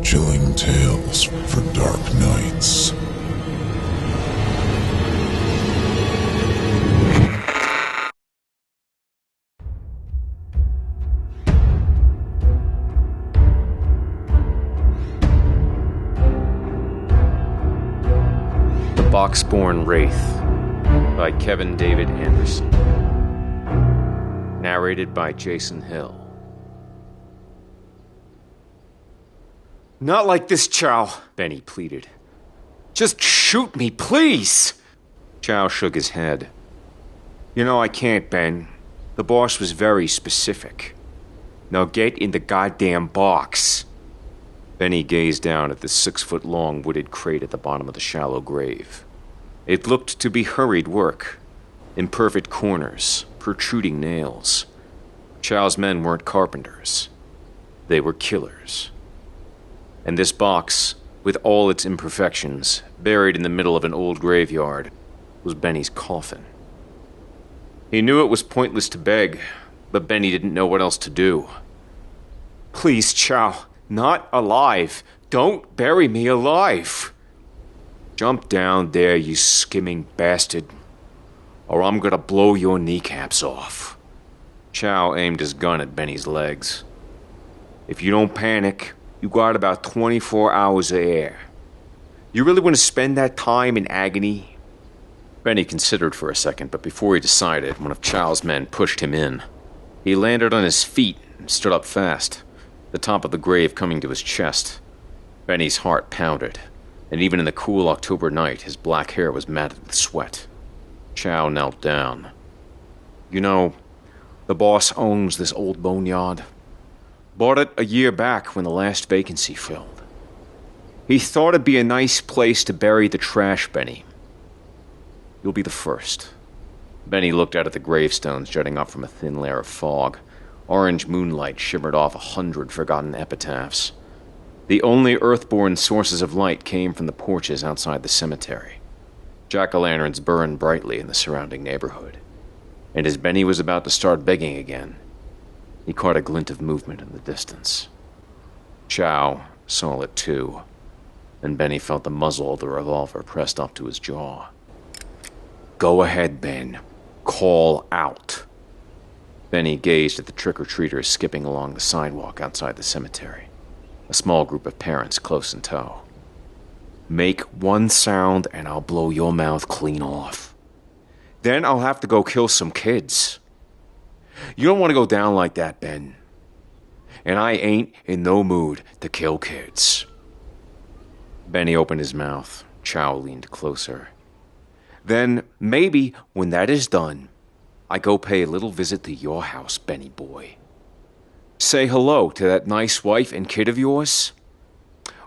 Chilling tales for dark nights. The Boxborn Wraith by Kevin David Anderson. Narrated by Jason Hill. Not like this, Chow, Benny pleaded. Just shoot me, please! Chow shook his head. You know I can't, Ben. The boss was very specific. Now get in the goddamn box. Benny gazed down at the 6-foot-long wooded crate at the bottom of the shallow grave. It looked to be hurried work. Imperfect corners, protruding nails. Chow's men weren't carpenters. They were killers. And this box, with all its imperfections, buried in the middle of an old graveyard, was Benny's coffin. He knew it was pointless to beg, but Benny didn't know what else to do. Please, Chow, not alive. Don't bury me alive. Jump down there, you skimming bastard, or I'm gonna blow your kneecaps off. Chow aimed his gun at Benny's legs. If you don't panic, you got about 24 hours of air. You really want to spend that time in agony? Benny considered for a second, but before he decided, one of Chow's men pushed him in. He landed on his feet and stood up fast, the top of the grave coming to his chest. Benny's heart pounded, and even in the cool October night, his black hair was matted with sweat. Chow knelt down. You know, the boss owns this old boneyard. Bought it a year back when the last vacancy filled. He thought it'd be a nice place to bury the trash, Benny. You'll be the first. Benny looked out at the gravestones jutting up from a thin layer of fog. Orange moonlight shimmered off 100 forgotten epitaphs. The only earthborn sources of light came from the porches outside the cemetery. Jack-o'-lanterns burned brightly in the surrounding neighborhood. And as Benny was about to start begging again, he caught a glint of movement in the distance. Chow saw it too, and Benny felt the muzzle of the revolver pressed up to his jaw. Go ahead, Ben. Call out. Benny gazed at the trick-or-treaters skipping along the sidewalk outside the cemetery, a small group of parents close in tow. Make one sound and I'll blow your mouth clean off. Then I'll have to go kill some kids. You don't want to go down like that, Ben. And I ain't in no mood to kill kids. Benny opened his mouth. Chow leaned closer. Then, maybe, when that is done, I go pay a little visit to your house, Benny boy. Say hello to that nice wife and kid of yours.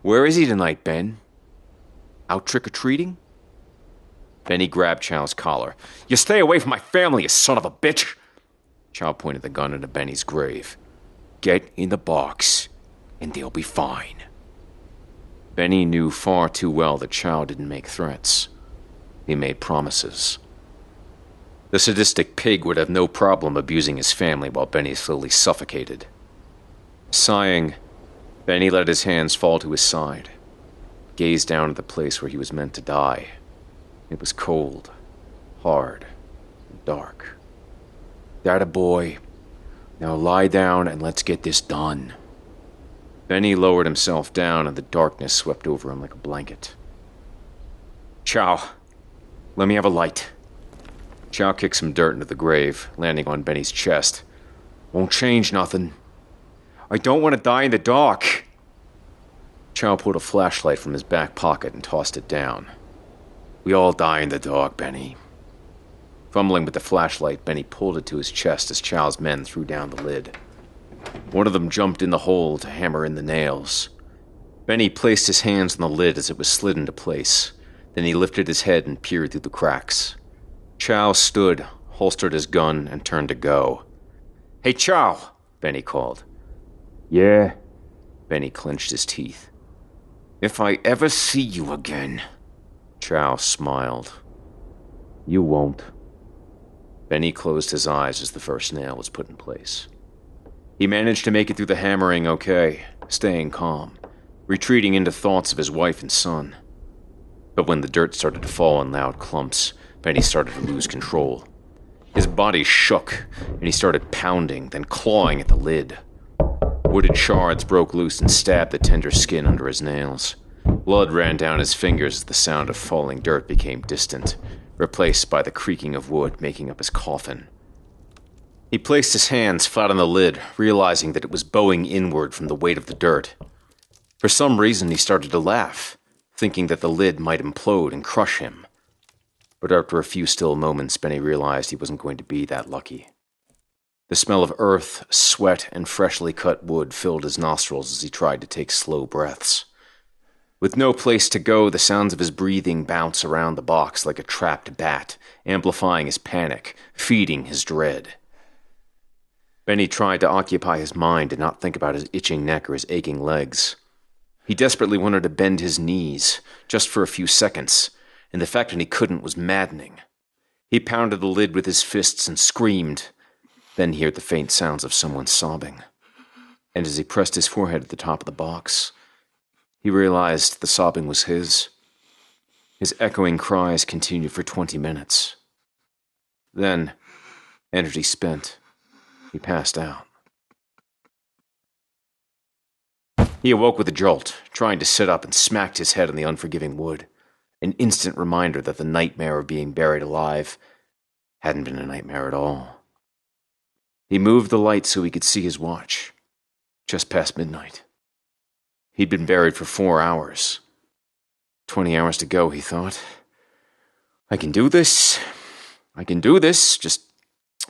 Where is he tonight, Ben? Out trick-or-treating? Benny grabbed Chow's collar. You stay away from my family, you son of a bitch! Chow pointed the gun into Benny's grave. Get in the box, and they'll be fine. Benny knew far too well that Chow didn't make threats. He made promises. The sadistic pig would have no problem abusing his family while Benny slowly suffocated. Sighing, Benny let his hands fall to his side, gazed down at the place where he was meant to die. It was cold, hard, and dark. That a boy. Now lie down and let's get this done. Benny lowered himself down and the darkness swept over him like a blanket. Chow, let me have a light. Chow kicked some dirt into the grave, landing on Benny's chest. Won't change nothing. I don't want to die in the dark. Chow pulled a flashlight from his back pocket and tossed it down. We all die in the dark, Benny. Fumbling with the flashlight, Benny pulled it to his chest as Chow's men threw down the lid. One of them jumped in the hole to hammer in the nails. Benny placed his hands on the lid as it was slid into place. Then he lifted his head and peered through the cracks. Chow stood, holstered his gun, and turned to go. Hey, Chow, Benny called. Yeah? Benny clenched his teeth. If I ever see you again... Chow smiled. You won't. Benny closed his eyes as the first nail was put in place. He managed to make it through the hammering okay, staying calm, retreating into thoughts of his wife and son. But when the dirt started to fall in loud clumps, Benny started to lose control. His body shook, and he started pounding, then clawing at the lid. Wooded shards broke loose and stabbed the tender skin under his nails. Blood ran down his fingers as the sound of falling dirt became distant, replaced by the creaking of wood making up his coffin. He placed his hands flat on the lid, realizing that it was bowing inward from the weight of the dirt. For some reason, he started to laugh, thinking that the lid might implode and crush him. But after a few still moments, Benny realized he wasn't going to be that lucky. The smell of earth, sweat, and freshly cut wood filled his nostrils as he tried to take slow breaths. With no place to go, the sounds of his breathing bounce around the box like a trapped bat, amplifying his panic, feeding his dread. Benny tried to occupy his mind and not think about his itching neck or his aching legs. He desperately wanted to bend his knees, just for a few seconds, and the fact that he couldn't was maddening. He pounded the lid with his fists and screamed, then heard the faint sounds of someone sobbing. And as he pressed his forehead at the top of the box, he realized the sobbing was his. His echoing cries continued for 20 minutes. Then, energy spent, he passed out. He awoke with a jolt, trying to sit up, and smacked his head on the unforgiving wood. An instant reminder that the nightmare of being buried alive hadn't been a nightmare at all. He moved the light so he could see his watch. Just past midnight. He'd been buried for 4 hours. 20 hours to go, he thought. I can do this. I can do this. Just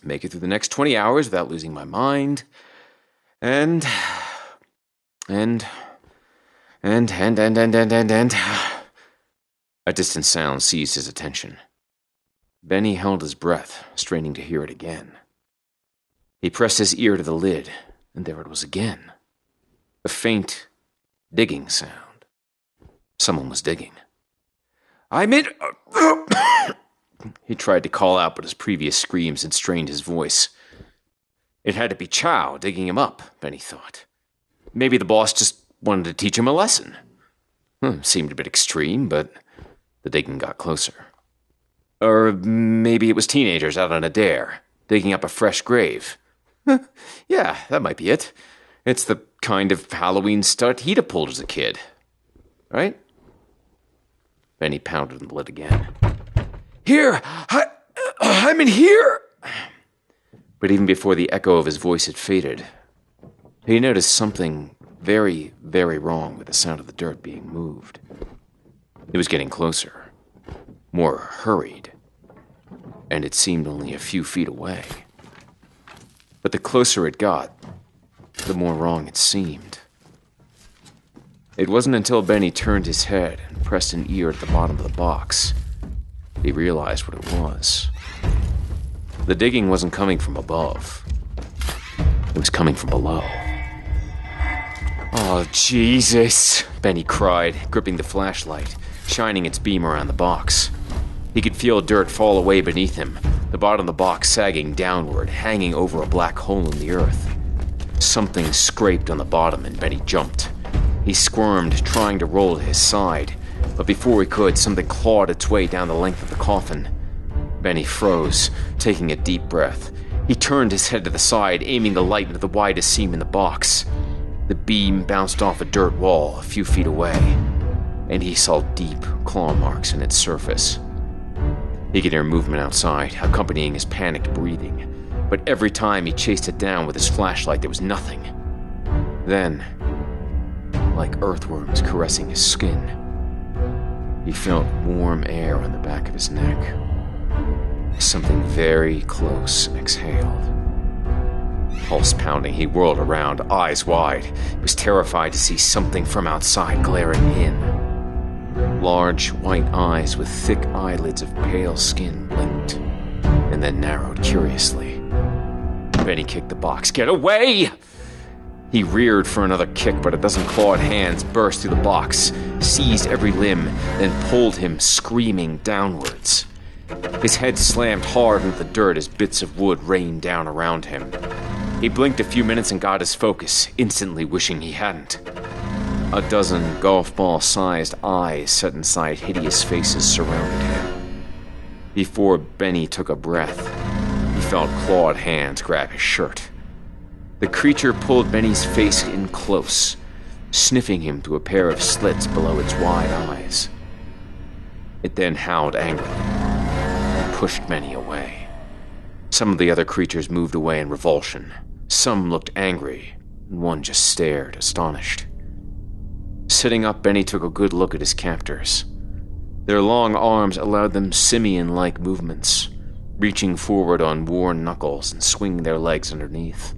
make it through the next 20 hours without losing my mind. And... A distant sound seized his attention. Benny held his breath, straining to hear it again. He pressed his ear to the lid, and there it was again. A faint, digging sound. Someone was digging. I'm in... He tried to call out, but his previous screams had strained his voice. It had to be Chow digging him up, Benny thought. Maybe the boss just wanted to teach him a lesson. Seemed a bit extreme, but the digging got closer. Or maybe it was teenagers out on a dare, digging up a fresh grave. Yeah, that might be it. It's the kind of Halloween stunt he'd have pulled as a kid. Right? Benny pounded on the lid again. Here! I'm in here! But even before the echo of his voice had faded, he noticed something very, very wrong with the sound of the dirt being moved. It was getting closer, more hurried, and it seemed only a few feet away. But the closer it got, the more wrong it seemed. It wasn't until Benny turned his head and pressed an ear at the bottom of the box that he realized what it was. The digging wasn't coming from above. It was coming from below. Oh, Jesus, Benny cried, gripping the flashlight, shining its beam around the box. He could feel dirt fall away beneath him, the bottom of the box sagging downward, hanging over a black hole in the earth. Something scraped on the bottom and Benny jumped. He squirmed, trying to roll to his side, but before he could, something clawed its way down the length of the coffin. Benny froze, taking a deep breath. He turned his head to the side, aiming the light into the widest seam in the box. The beam bounced off a dirt wall a few feet away, and he saw deep claw marks in its surface. He could hear movement outside, accompanying his panicked breathing, but every time he chased it down with his flashlight, there was nothing. Then, like earthworms caressing his skin, he felt warm air on the back of his neck. Something very close exhaled. Pulse pounding, he whirled around, eyes wide. He was terrified to see something from outside glaring in. Large, white eyes with thick eyelids of pale skin blinked, and then narrowed curiously. Benny kicked the box. Get away! He reared for another kick, but a dozen clawed hands burst through the box, seized every limb, then pulled him screaming downwards. His head slammed hard into the dirt as bits of wood rained down around him. He blinked a few minutes and got his focus, instantly wishing he hadn't. A dozen golf ball-sized eyes set inside hideous faces surrounded him. Before Benny took a breath, he felt clawed hands grab his shirt. The creature pulled Benny's face in close, sniffing him through a pair of slits below its wide eyes. It then howled angrily and pushed Benny away. Some of the other creatures moved away in revulsion. Some looked angry, and one just stared, astonished. Sitting up, Benny took a good look at his captors. Their long arms allowed them simian-like movements, reaching forward on worn knuckles and swinging their legs underneath.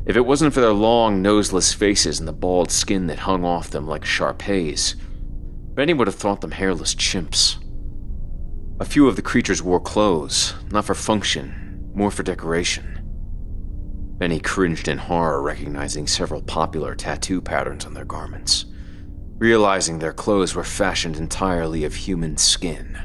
If it wasn't for their long, noseless faces and the bald skin that hung off them like a sharp haze, Benny would have thought them hairless chimps. A few of the creatures wore clothes, not for function, more for decoration. Benny cringed in horror, recognizing several popular tattoo patterns on their garments, realizing their clothes were fashioned entirely of human skin.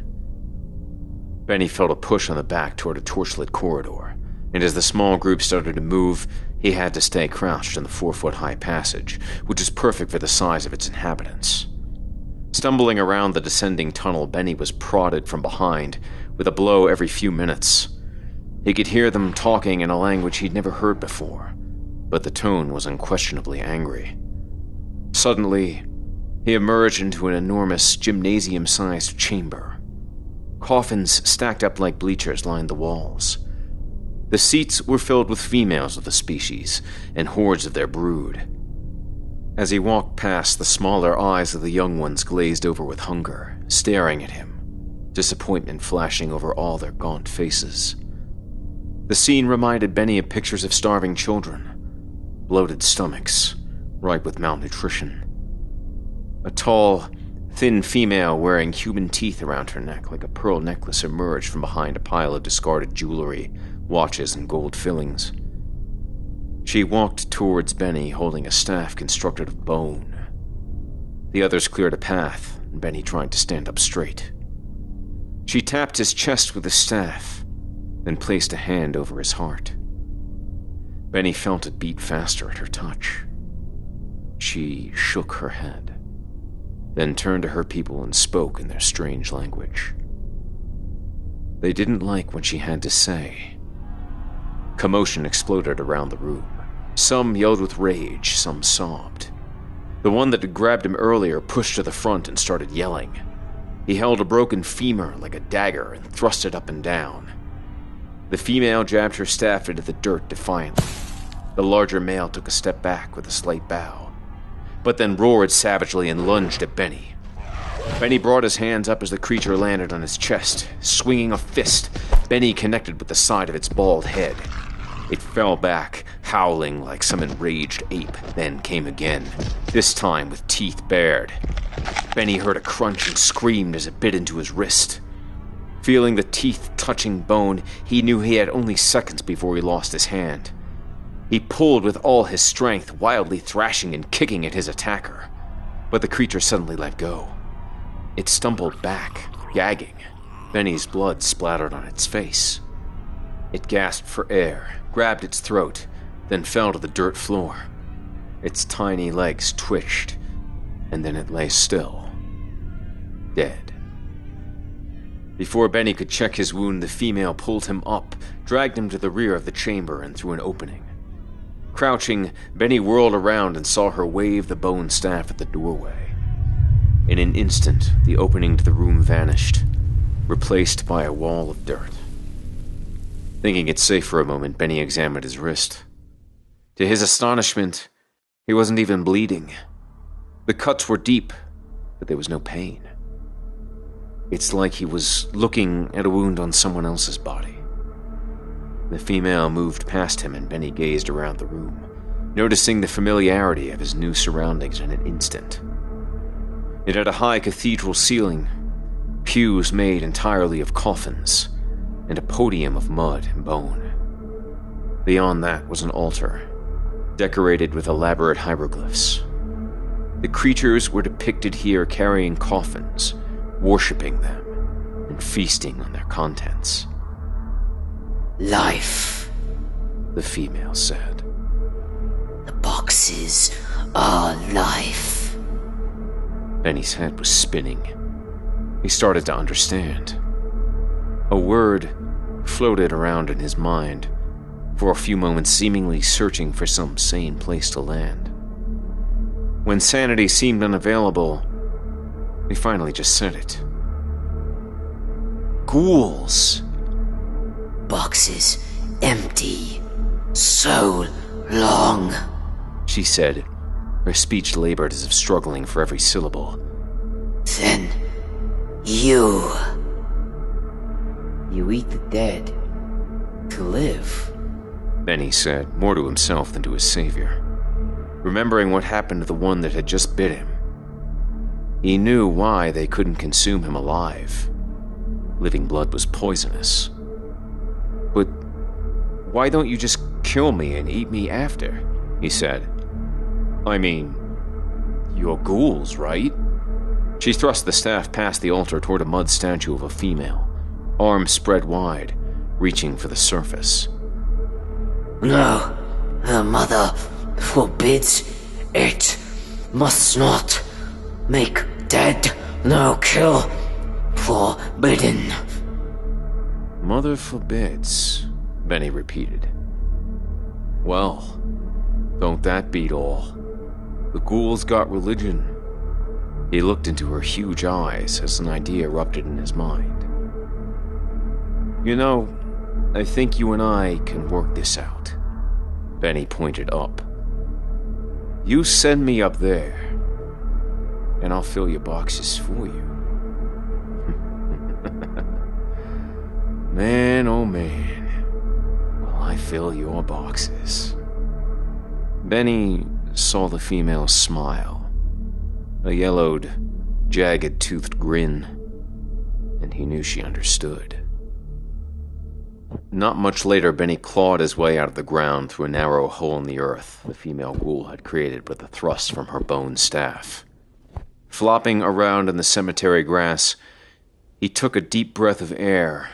Benny felt a push on the back toward a torchlit corridor, and as the small group started to move, he had to stay crouched in the 4-foot-high passage, which is perfect for the size of its inhabitants. Stumbling around the descending tunnel, Benny was prodded from behind, with a blow every few minutes. He could hear them talking in a language he'd never heard before, but the tone was unquestionably angry. Suddenly, he emerged into an enormous gymnasium-sized chamber. Coffins stacked up like bleachers lined the walls. The seats were filled with females of the species and hordes of their brood. As he walked past, the smaller eyes of the young ones glazed over with hunger, staring at him, disappointment flashing over all their gaunt faces. The scene reminded Benny of pictures of starving children, bloated stomachs, ripe with malnutrition. A tall, thin female wearing human teeth around her neck like a pearl necklace emerged from behind a pile of discarded jewelry, watches, and gold fillings. She walked towards Benny, holding a staff constructed of bone. The others cleared a path, and Benny tried to stand up straight. She tapped his chest with the staff, then placed a hand over his heart. Benny felt it beat faster at her touch. She shook her head, then turned to her people and spoke in their strange language. They didn't like what she had to say. Commotion exploded around the room. Some yelled with rage, some sobbed. The one that had grabbed him earlier pushed to the front and started yelling. He held a broken femur like a dagger and thrust it up and down. The female jabbed her staff into the dirt defiantly. The larger male took a step back with a slight bow, but then roared savagely and lunged at Benny. Benny brought his hands up as the creature landed on his chest. Swinging a fist, Benny connected with the side of its bald head. It fell back, howling like some enraged ape, then came again, this time with teeth bared. Benny heard a crunch and screamed as it bit into his wrist. Feeling the teeth touching bone, he knew he had only seconds before he lost his hand. He pulled with all his strength, wildly thrashing and kicking at his attacker. But the creature suddenly let go. It stumbled back, gagging. Benny's blood splattered on its face. It gasped for air, grabbed its throat, then fell to the dirt floor. Its tiny legs twitched, and then it lay still, dead. Before Benny could check his wound, the female pulled him up, dragged him to the rear of the chamber and through an opening. Crouching, Benny whirled around and saw her wave the bone staff at the doorway. In an instant, the opening to the room vanished, replaced by a wall of dirt. Thinking it safe for a moment, Benny examined his wrist. To his astonishment, he wasn't even bleeding. The cuts were deep, but there was no pain. It's like he was looking at a wound on someone else's body. The female moved past him and Benny gazed around the room, noticing the familiarity of his new surroundings in an instant. It had a high cathedral ceiling, pews made entirely of coffins, and a podium of mud and bone. Beyond that was an altar, decorated with elaborate hieroglyphs. The creatures were depicted here carrying coffins, worshipping them, and feasting on their contents. Life, the female said. The boxes are life. Benny's head was spinning. He started to understand. A word floated around in his mind, for a few moments seemingly searching for some sane place to land. When sanity seemed unavailable, he finally just said it. Ghouls. Boxes empty. So long, she said, her speech labored as if struggling for every syllable. Then you eat the dead to live, Benny said, more to himself than to his savior. Remembering what happened to the one that had just bit him, he knew why they couldn't consume him alive. Living blood was poisonous. But why don't you just kill me and eat me after? He said. I mean, you're ghouls, right? She thrust the staff past the altar toward a mud statue of a female, arms spread wide, reaching for the surface. No, her mother forbids it. Must not make dead, no kill. Forbidden. Mother forbids, Benny repeated. Well, don't that beat all? The ghouls got religion. He looked into her huge eyes as an idea erupted in his mind. You know, I think you and I can work this out. Benny pointed up. You send me up there, and I'll fill your boxes for you. Man, oh man, will I fill your boxes. Benny saw the female smile, a yellowed, jagged-toothed grin, and he knew she understood. Not much later, Benny clawed his way out of the ground through a narrow hole in the earth the female ghoul had created with a thrust from her bone staff. Flopping around in the cemetery grass, he took a deep breath of air,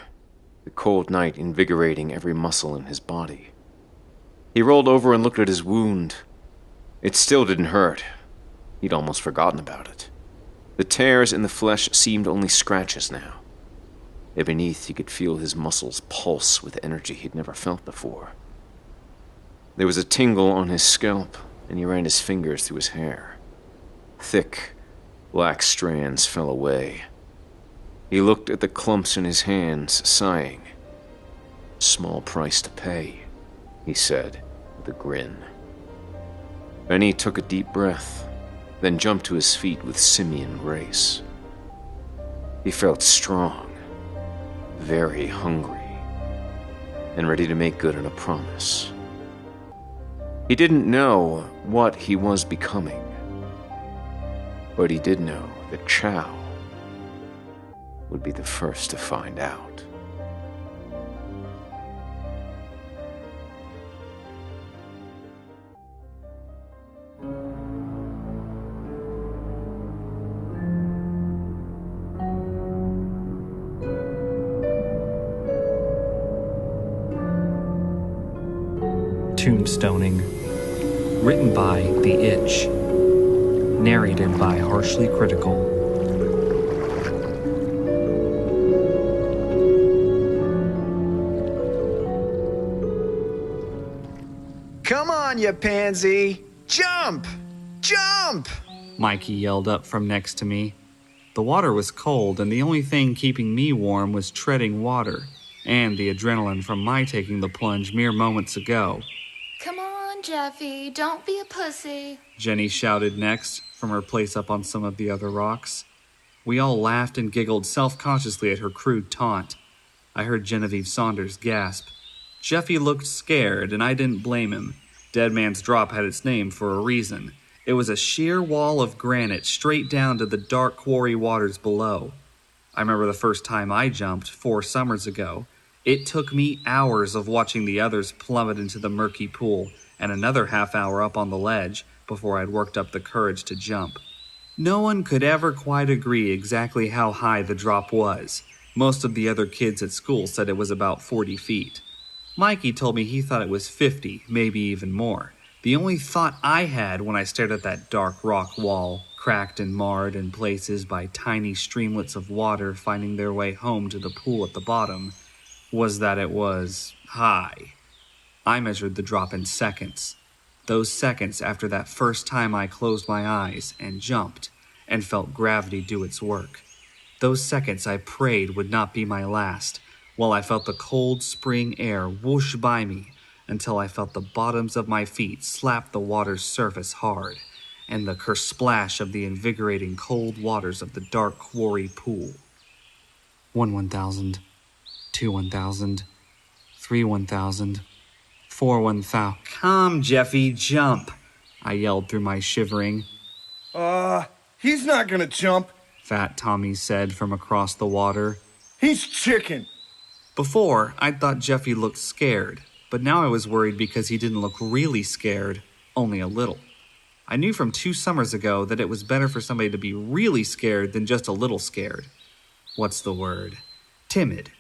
the cold night invigorating every muscle in his body. He rolled over and looked at his wound. It still didn't hurt. He'd almost forgotten about it. The tears in the flesh seemed only scratches now. And beneath, he could feel his muscles pulse with energy he'd never felt before. There was a tingle on his scalp, and he ran his fingers through his hair. Thick, black strands fell away. He looked at the clumps in his hands, sighing. Small price to pay, he said, with a grin. Benny took a deep breath, then jumped to his feet with simian grace. He felt strong, very hungry, and ready to make good on a promise. He didn't know what he was becoming, but he did know that Chow would be the first to find out. Tombstoning. Written by The Itch. Narrated by HarshlyCritical. Come on, you pansy! Jump! Jump! Mikey yelled up from next to me. The water was cold, and the only thing keeping me warm was treading water, and the adrenaline from my taking the plunge mere moments ago. Come on, Jeffy, don't be a pussy. Jenny shouted next, from her place up on some of the other rocks. We all laughed and giggled self-consciously at her crude taunt. I heard Genevieve Saunders gasp. Jeffy looked scared, and I didn't blame him. Dead Man's Drop had its name for a reason. It was a sheer wall of granite straight down to the dark quarry waters below. I remember the first time I jumped 4 summers ago. It took me hours of watching the others plummet into the murky pool, and another half hour up on the ledge before I'd worked up the courage to jump. No one could ever quite agree exactly how high the drop was. Most of the other kids at school said it was about 40 feet. Mikey told me he thought it was 50, maybe even more. The only thought I had when I stared at that dark rock wall, cracked and marred in places by tiny streamlets of water finding their way home to the pool at the bottom, was that it was high. I measured the drop in seconds. Those seconds after that first time I closed my eyes and jumped and felt gravity do its work. Those seconds I prayed would not be my last, while I felt the cold spring air whoosh by me until I felt the bottoms of my feet slap the water's surface hard, and the kersplash of the invigorating cold waters of the dark quarry pool. 1,000, 2 1,000, 3 1,000, 4 1,000. Come, Jeffy, jump, I yelled through my shivering. He's not gonna jump, Fat Tommy said from across the water. He's chicken. Before, I'd thought Jeffy looked scared, but now I was worried because he didn't look really scared, only a little. I knew from 2 summers ago that it was better for somebody to be really scared than just a little scared. What's the word? Timid.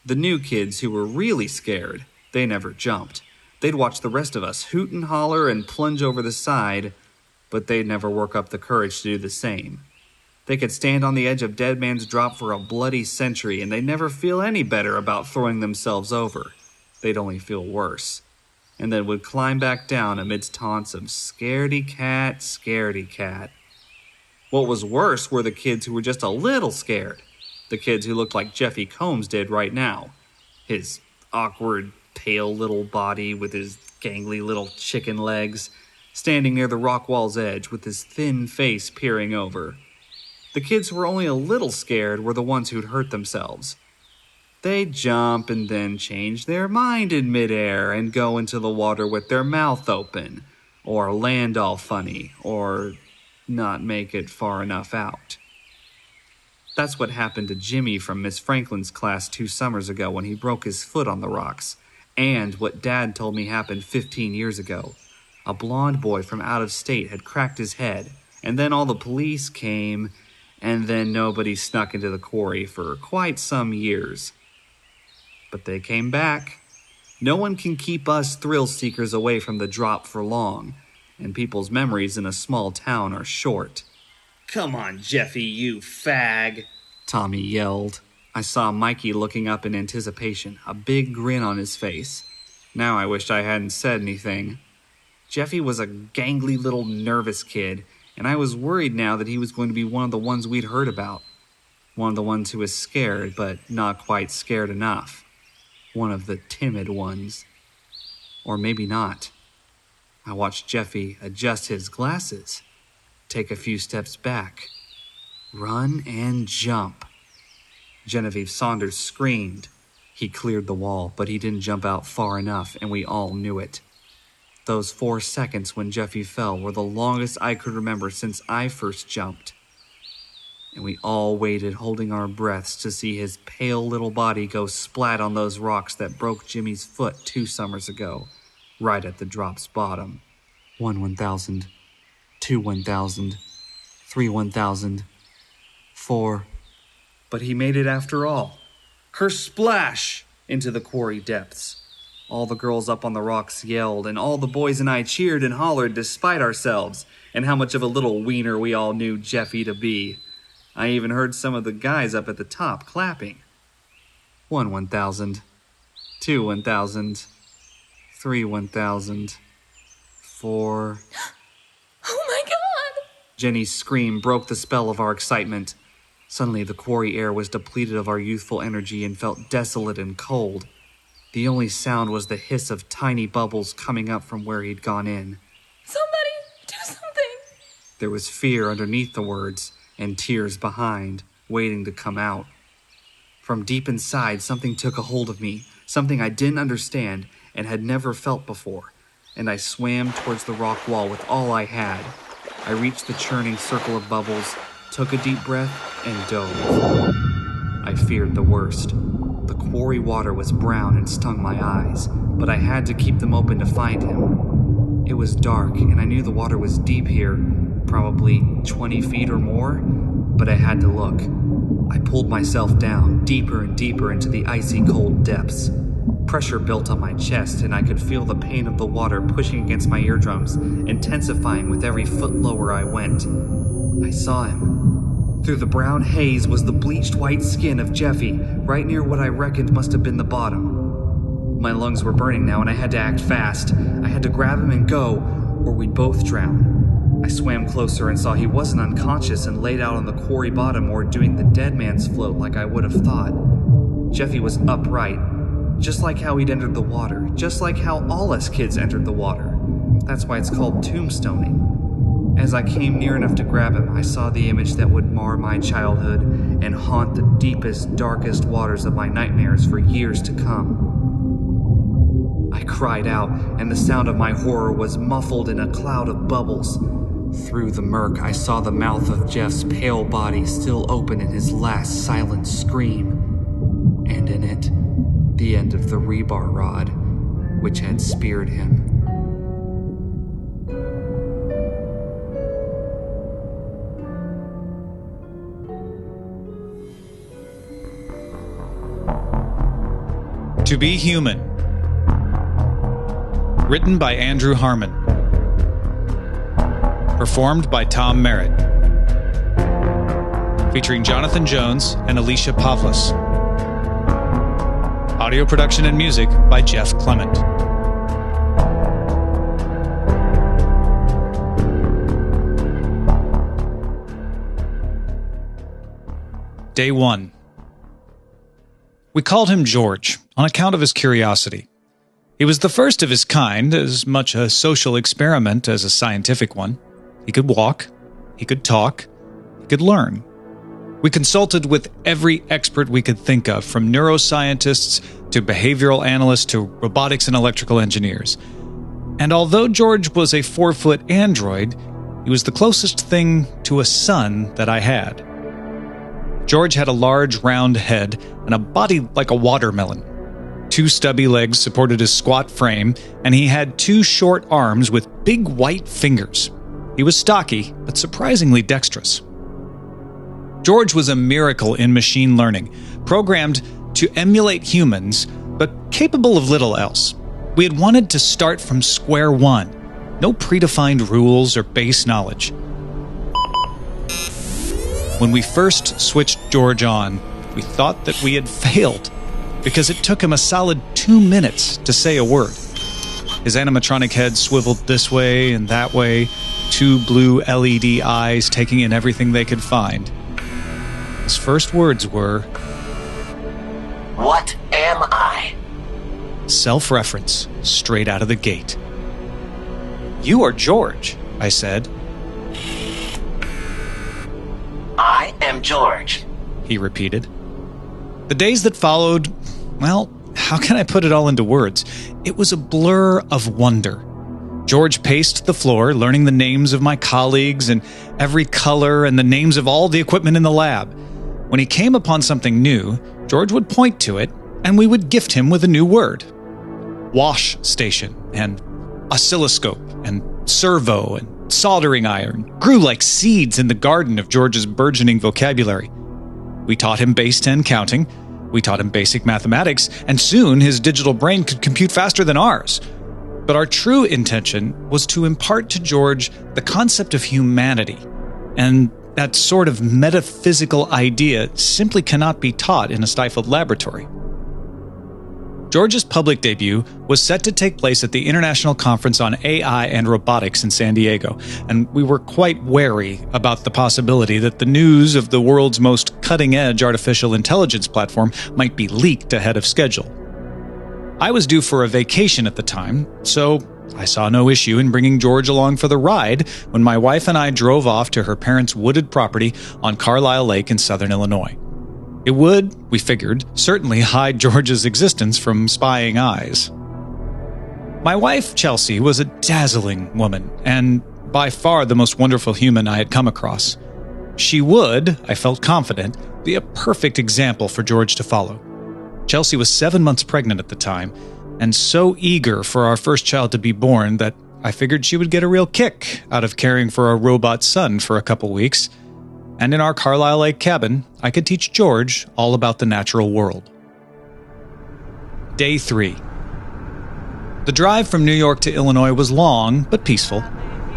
The new kids who were really scared, they never jumped. They'd watch the rest of us hoot and holler and plunge over the side, but they'd never work up the courage to do the same. They could stand on the edge of Dead Man's Drop for a bloody century, and they'd never feel any better about throwing themselves over. They'd only feel worse. And then would climb back down amidst taunts of scaredy cat, scaredy cat. What was worse were the kids who were just a little scared. The kids who looked like Jeffy Combs did right now. His awkward, pale little body with his gangly little chicken legs, standing near the rock wall's edge with his thin face peering over. The kids who were only a little scared were the ones who'd hurt themselves. They'd jump and then change their mind in midair and go into the water with their mouth open, or land all funny, or not make it far enough out. That's what happened to Jimmy from Miss Franklin's class 2 summers ago when he broke his foot on the rocks, and what Dad told me happened 15 years ago. A blonde boy from out of state had cracked his head, and then all the police came, and then nobody snuck into the quarry for quite some years. But they came back. No one can keep us thrill-seekers away from the drop for long, and people's memories in a small town are short. Come on, Jeffy, you fag, Tommy yelled. I saw Mikey looking up in anticipation, a big grin on his face. Now I wished I hadn't said anything. Jeffy was a gangly little nervous kid, and I was worried now that he was going to be one of the ones we'd heard about. One of the ones who was scared, but not quite scared enough. One of the timid ones. Or maybe not. I watched Jeffy adjust his glasses, take a few steps back, run and jump. Genevieve Saunders screamed. He cleared the wall, but he didn't jump out far enough, and we all knew it. Those 4 seconds when Jeffy fell were the longest I could remember since I first jumped. And we all waited, holding our breaths, to see his pale little body go splat on those rocks that broke Jimmy's foot 2 summers ago, right at the drop's bottom. 1 1,000, 2 1,000, 3 1,000, 4. But he made it after all. Kersplash! Into the quarry depths. All the girls up on the rocks yelled, and all the boys and I cheered and hollered despite ourselves, and how much of a little wiener we all knew Jeffy to be. I even heard some of the guys up at the top clapping. 1 1,000, 2 1,000, 3 1,000, 4... Oh my God! Jenny's scream broke the spell of our excitement. Suddenly the quarry air was depleted of our youthful energy and felt desolate and cold. The only sound was the hiss of tiny bubbles coming up from where he'd gone in. Somebody, do something! There was fear underneath the words, and tears behind, waiting to come out. From deep inside, something took a hold of me, something I didn't understand and had never felt before, and I swam towards the rock wall with all I had. I reached the churning circle of bubbles, took a deep breath, and dove. I feared the worst. The quarry water was brown and stung my eyes, but I had to keep them open to find him. It was dark, and I knew the water was deep here, probably 20 feet or more, but I had to look. I pulled myself down, deeper and deeper into the icy cold depths. Pressure built on my chest, and I could feel the pain of the water pushing against my eardrums, intensifying with every foot lower I went. I saw him. Through the brown haze was the bleached white skin of Jeffy, right near what I reckoned must have been the bottom. My lungs were burning now, and I had to act fast. I had to grab him and go, or we'd both drown. I swam closer and saw he wasn't unconscious and laid out on the quarry bottom or doing the dead man's float like I would have thought. Jeffy was upright, just like how he'd entered the water, just like how all us kids entered the water. That's why it's called tombstoning. As I came near enough to grab him, I saw the image that would mar my childhood and haunt the deepest, darkest waters of my nightmares for years to come. I cried out, and the sound of my horror was muffled in a cloud of bubbles. Through the murk, I saw the mouth of Jeff's pale body still open in his last silent scream, and in it, the end of the rebar rod, which had speared him. To Be Human. Written by Andrew Harmon. Performed by Tom Merritt. Featuring Jonathan Jones and Alicia Pavlis. Audio production and music by Jeff Clement. Day 1. We called him George on account of his curiosity. He was the first of his kind, as much a social experiment as a scientific one. He could walk, he could talk, he could learn. We consulted with every expert we could think of, from neuroscientists to behavioral analysts to robotics and electrical engineers. And although George was a 4-foot android, he was the closest thing to a son that I had. George had a large, round head and a body like a watermelon. 2 stubby legs supported his squat frame, and he had 2 short arms with big white fingers. He was stocky, but surprisingly dexterous. George was a miracle in machine learning, programmed to emulate humans, but capable of little else. We had wanted to start from square one. No predefined rules or base knowledge. When we first switched George on, we thought that we had failed, because it took him a solid 2 minutes to say a word. His animatronic head swiveled this way and that way, 2 blue LED eyes taking in everything they could find. His first words were, "What am I?" Self-reference, straight out of the gate. "You are George," I said. "I am George," he repeated. The days that followed, well, how can I put it all into words? It was a blur of wonder. George paced the floor, learning the names of my colleagues and every color and the names of all the equipment in the lab. When he came upon something new, George would point to it, and we would gift him with a new word. Wash station and oscilloscope and servo and soldering iron grew like seeds in the garden of George's burgeoning vocabulary. We taught him base 10 counting, we taught him basic mathematics, and soon his digital brain could compute faster than ours. But our true intention was to impart to George the concept of humanity, and that sort of metaphysical idea simply cannot be taught in a stifled laboratory. George's public debut was set to take place at the International Conference on AI and Robotics in San Diego, and we were quite wary about the possibility that the news of the world's most cutting-edge artificial intelligence platform might be leaked ahead of schedule. I was due for a vacation at the time, so I saw no issue in bringing George along for the ride when my wife and I drove off to her parents' wooded property on Carlisle Lake in southern Illinois. It would, we figured, certainly hide George's existence from spying eyes. My wife, Chelsea, was a dazzling woman, and by far the most wonderful human I had come across. She would, I felt confident, be a perfect example for George to follow. Chelsea was 7 months pregnant at the time, and so eager for our first child to be born that I figured she would get a real kick out of caring for our robot son for a couple weeks. And in our Carlisle Lake cabin, I could teach George all about the natural world. Day 3. The drive from New York to Illinois was long, but peaceful.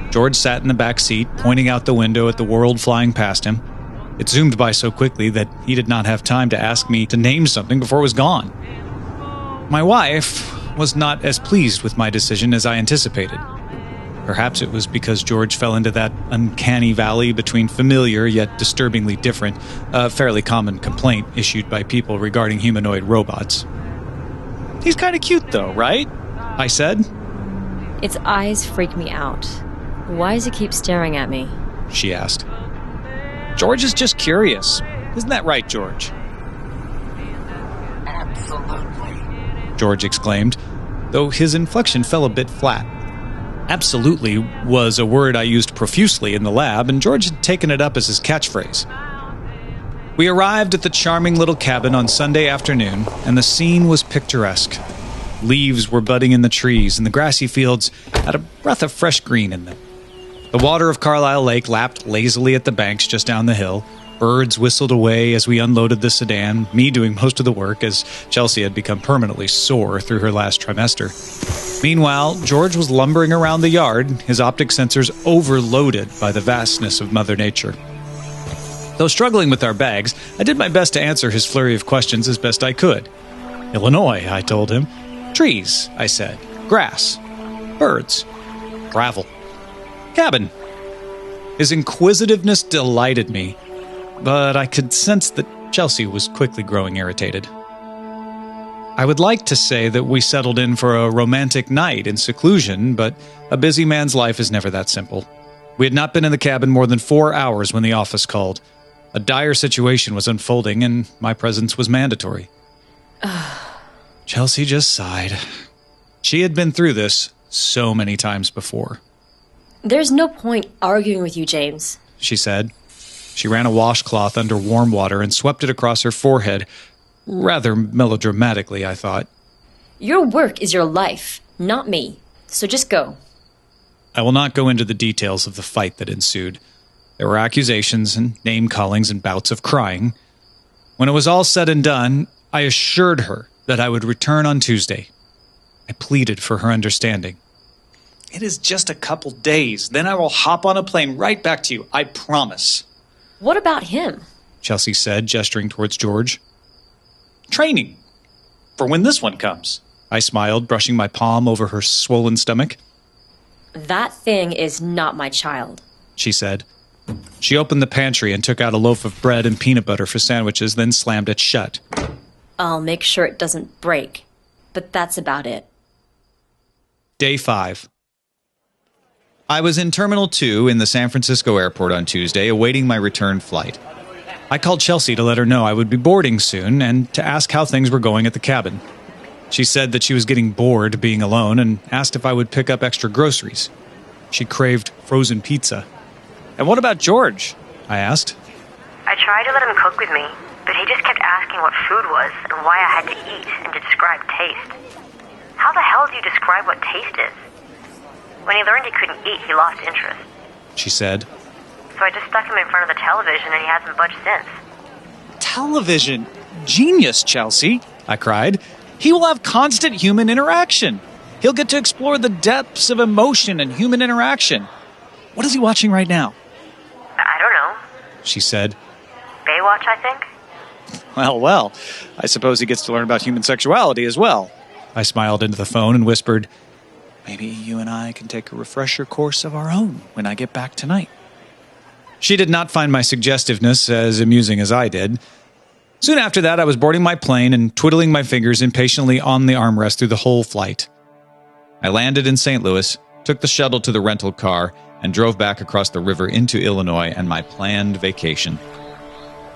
George sat in the back seat, pointing out the window at the world flying past him. It zoomed by so quickly that he did not have time to ask me to name something before it was gone. My wife was not as pleased with my decision as I anticipated. Perhaps it was because George fell into that uncanny valley between familiar yet disturbingly different, a fairly common complaint issued by people regarding humanoid robots. "He's kind of cute though, right?" I said. "Its eyes freak me out. Why does it keep staring at me?" she asked. "George is just curious. Isn't that right, George?" Absolutely. George exclaimed, though his inflection fell a bit flat. Absolutely was a word I used profusely in the lab, and George had taken it up as his catchphrase. We arrived at the charming little cabin on Sunday afternoon, and the scene was picturesque. Leaves were budding in the trees, and the grassy fields had a breath of fresh green in them. The water of Carlisle Lake lapped lazily at the banks just down the hill. Birds whistled away as we unloaded the sedan, me doing most of the work as Chelsea had become permanently sore through her last trimester. Meanwhile, George was lumbering around the yard, his optic sensors overloaded by the vastness of Mother Nature. Though struggling with our bags, I did my best to answer his flurry of questions as best I could. "Illinois," I told him. "Trees," I said. "Grass. Birds. Gravel. Cabin." His inquisitiveness delighted me, but I could sense that Chelsea was quickly growing irritated. I would like to say that we settled in for a romantic night in seclusion, but a busy man's life is never that simple. We had not been in the cabin more than 4 hours when the office called. A dire situation was unfolding, and my presence was mandatory. Chelsea just sighed. She had been through this so many times before. "There's no point arguing with you, James," she said. She ran a washcloth under warm water and swept it across her forehead, rather melodramatically, I thought. "Your work is your life, not me. So just go." I will not go into the details of the fight that ensued. There were accusations and name-callings and bouts of crying. When it was all said and done, I assured her that I would return on Tuesday. I pleaded for her understanding. "It is just a couple days. Then I will hop on a plane right back to you. I promise." "What about him?" Chelsea said, gesturing towards George. "Training. For when this one comes." I smiled, brushing my palm over her swollen stomach. "That thing is not my child," she said. She opened the pantry and took out a loaf of bread and peanut butter for sandwiches, then slammed it shut. "I'll make sure it doesn't break. But that's about it." Day 5. I was in Terminal 2 in the San Francisco airport on Tuesday, awaiting my return flight. I called Chelsea to let her know I would be boarding soon and to ask how things were going at the cabin. She said that she was getting bored being alone and asked if I would pick up extra groceries. She craved frozen pizza. "And what about George?" I asked. "I tried to let him cook with me, but he just kept asking what food was and why I had to eat and to describe taste. How the hell do you describe what taste is? When he learned he couldn't eat, he lost interest," she said. "So I just stuck him in front of the television and he hasn't budged since." "Television? Genius, Chelsea," I cried. "He will have constant human interaction. He'll get to explore the depths of emotion and human interaction. What is he watching right now?" "I don't know," she said. "Baywatch, I think." Well, I suppose he gets to learn about human sexuality as well. I smiled into the phone and whispered, "Maybe you and I can take a refresher course of our own when I get back tonight." She did not find my suggestiveness as amusing as I did. Soon after that, I was boarding my plane and twiddling my fingers impatiently on the armrest through the whole flight. I landed in St. Louis, took the shuttle to the rental car, and drove back across the river into Illinois and my planned vacation.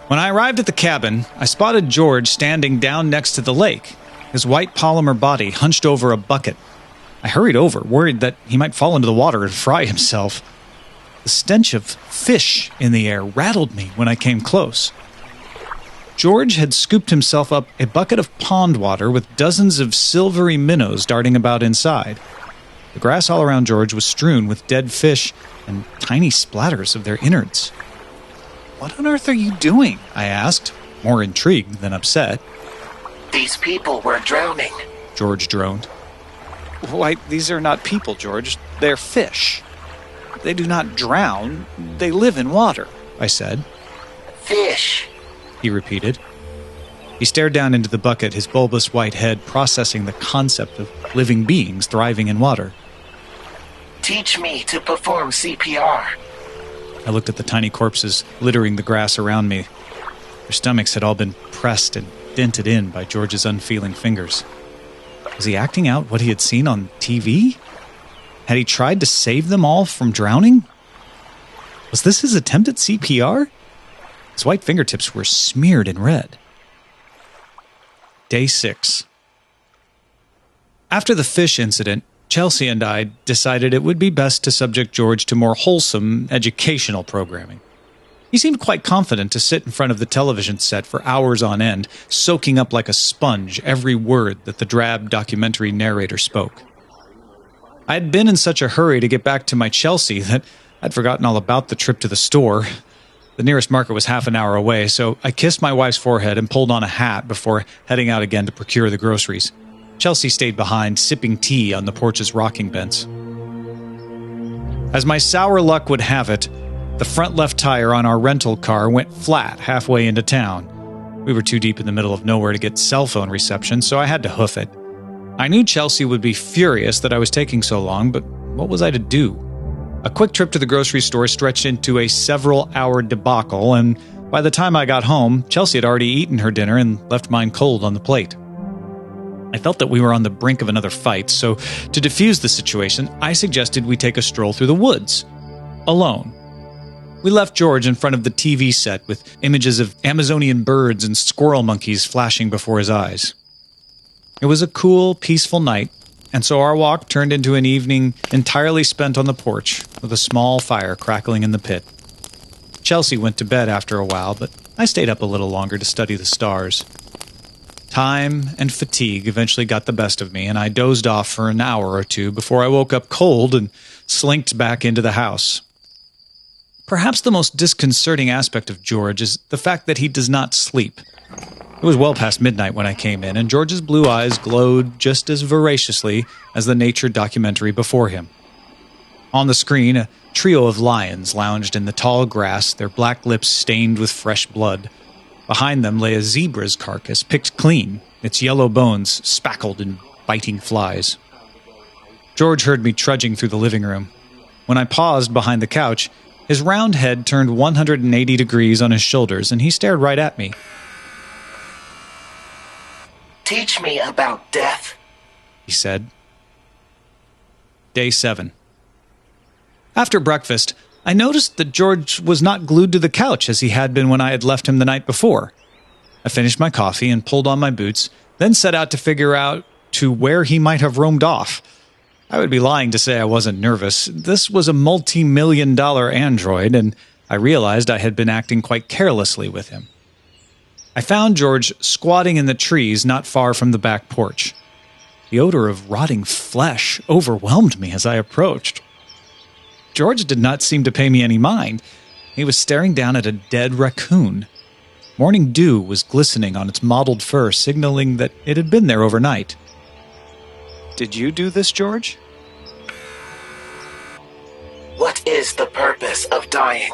When I arrived at the cabin, I spotted George standing down next to the lake, his white polymer body hunched over a bucket. I hurried over, worried that he might fall into the water and fry himself. The stench of fish in the air rattled me when I came close. George had scooped himself up a bucket of pond water with dozens of silvery minnows darting about inside. The grass all around George was strewn with dead fish and tiny splatters of their innards. "What on earth are you doing?" I asked, more intrigued than upset. "These people were drowning," George droned. Why, these are not people, George. They're fish. They do not drown. They live in water, I said. Fish, he repeated. He stared down into the bucket, his bulbous white head processing the concept of living beings thriving in water. Teach me to perform CPR. I looked at the tiny corpses littering the grass around me. Their stomachs had all been pressed and dented in by George's unfeeling fingers. Was he acting out what he had seen on TV? Had he tried to save them all from drowning? Was this his attempt at CPR? His white fingertips were smeared in red. Day 6. After the fish incident, Chelsea and I decided it would be best to subject George to more wholesome educational programming. He seemed quite confident to sit in front of the television set for hours on end, soaking up like a sponge every word that the drab documentary narrator spoke. I had been in such a hurry to get back to my Chelsea that I'd forgotten all about the trip to the store. The nearest market was half an hour away, so I kissed my wife's forehead and pulled on a hat before heading out again to procure the groceries. Chelsea stayed behind, sipping tea on the porch's rocking bench. As my sour luck would have it, the front left tire on our rental car went flat halfway into town. We were too deep in the middle of nowhere to get cell phone reception, so I had to hoof it. I knew Chelsea would be furious that I was taking so long, but what was I to do? A quick trip to the grocery store stretched into a several-hour debacle, and by the time I got home, Chelsea had already eaten her dinner and left mine cold on the plate. I felt that we were on the brink of another fight, so to defuse the situation, I suggested we take a stroll through the woods, alone. We left George in front of the TV set with images of Amazonian birds and squirrel monkeys flashing before his eyes. It was a cool, peaceful night, and so our walk turned into an evening entirely spent on the porch, with a small fire crackling in the pit. Chelsea went to bed after a while, but I stayed up a little longer to study the stars. Time and fatigue eventually got the best of me, and I dozed off for an hour or two before I woke up cold and slinked back into the house. Perhaps the most disconcerting aspect of George is the fact that he does not sleep. It was well past midnight when I came in, and George's blue eyes glowed just as voraciously as the nature documentary before him. On the screen, a trio of lions lounged in the tall grass, their black lips stained with fresh blood. Behind them lay a zebra's carcass, picked clean, its yellow bones spackled in biting flies. George heard me trudging through the living room. When I paused behind the couch, his round head turned 180 degrees on his shoulders, and he stared right at me. Teach me about death, he said. Day 7. After breakfast, I noticed that George was not glued to the couch as he had been when I had left him the night before. I finished my coffee and pulled on my boots, then set out to figure out to where he might have roamed off. I would be lying to say I wasn't nervous. This was a multi-million-dollar android, and I realized I had been acting quite carelessly with him. I found George squatting in the trees not far from the back porch. The odor of rotting flesh overwhelmed me as I approached. George did not seem to pay me any mind. He was staring down at a dead raccoon. Morning dew was glistening on its mottled fur, signaling that it had been there overnight. Did you do this, George? What is the purpose of dying?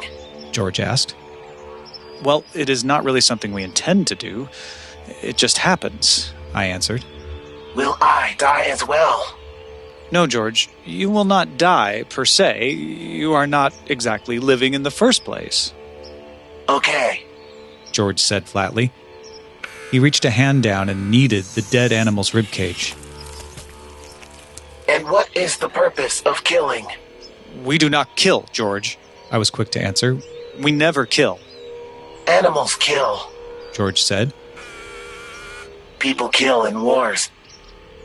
George asked. Well, it is not really something we intend to do. It just happens, I answered. Will I die as well? No, George, you will not die, per se. You are not exactly living in the first place. Okay, George said flatly. He reached a hand down and kneaded the dead animal's ribcage. And what is the purpose of killing? We do not kill, George, I was quick to answer. We never kill. Animals kill, George said. People kill in wars.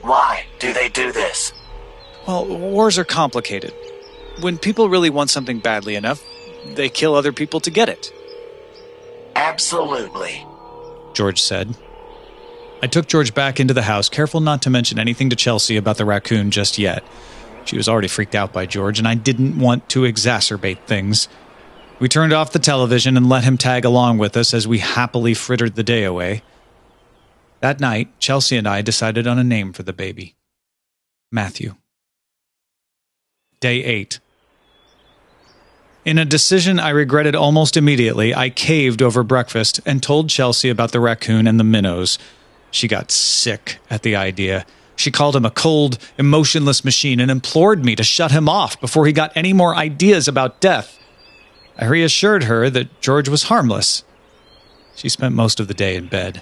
Why do they do this? Well, wars are complicated. When people really want something badly enough, they kill other people to get it. Absolutely, George said. I took George back into the house, careful not to mention anything to Chelsea about the raccoon just yet. She was already freaked out by George, and I didn't want to exacerbate things. We turned off the television and let him tag along with us as we happily frittered the day away. That night, Chelsea and I decided on a name for the baby. Matthew. Day 8. In a decision I regretted almost immediately, I caved over breakfast and told Chelsea about the raccoon and the minnows. She got sick at the idea. She called him a cold, emotionless machine and implored me to shut him off before he got any more ideas about death. I reassured her that George was harmless. She spent most of the day in bed.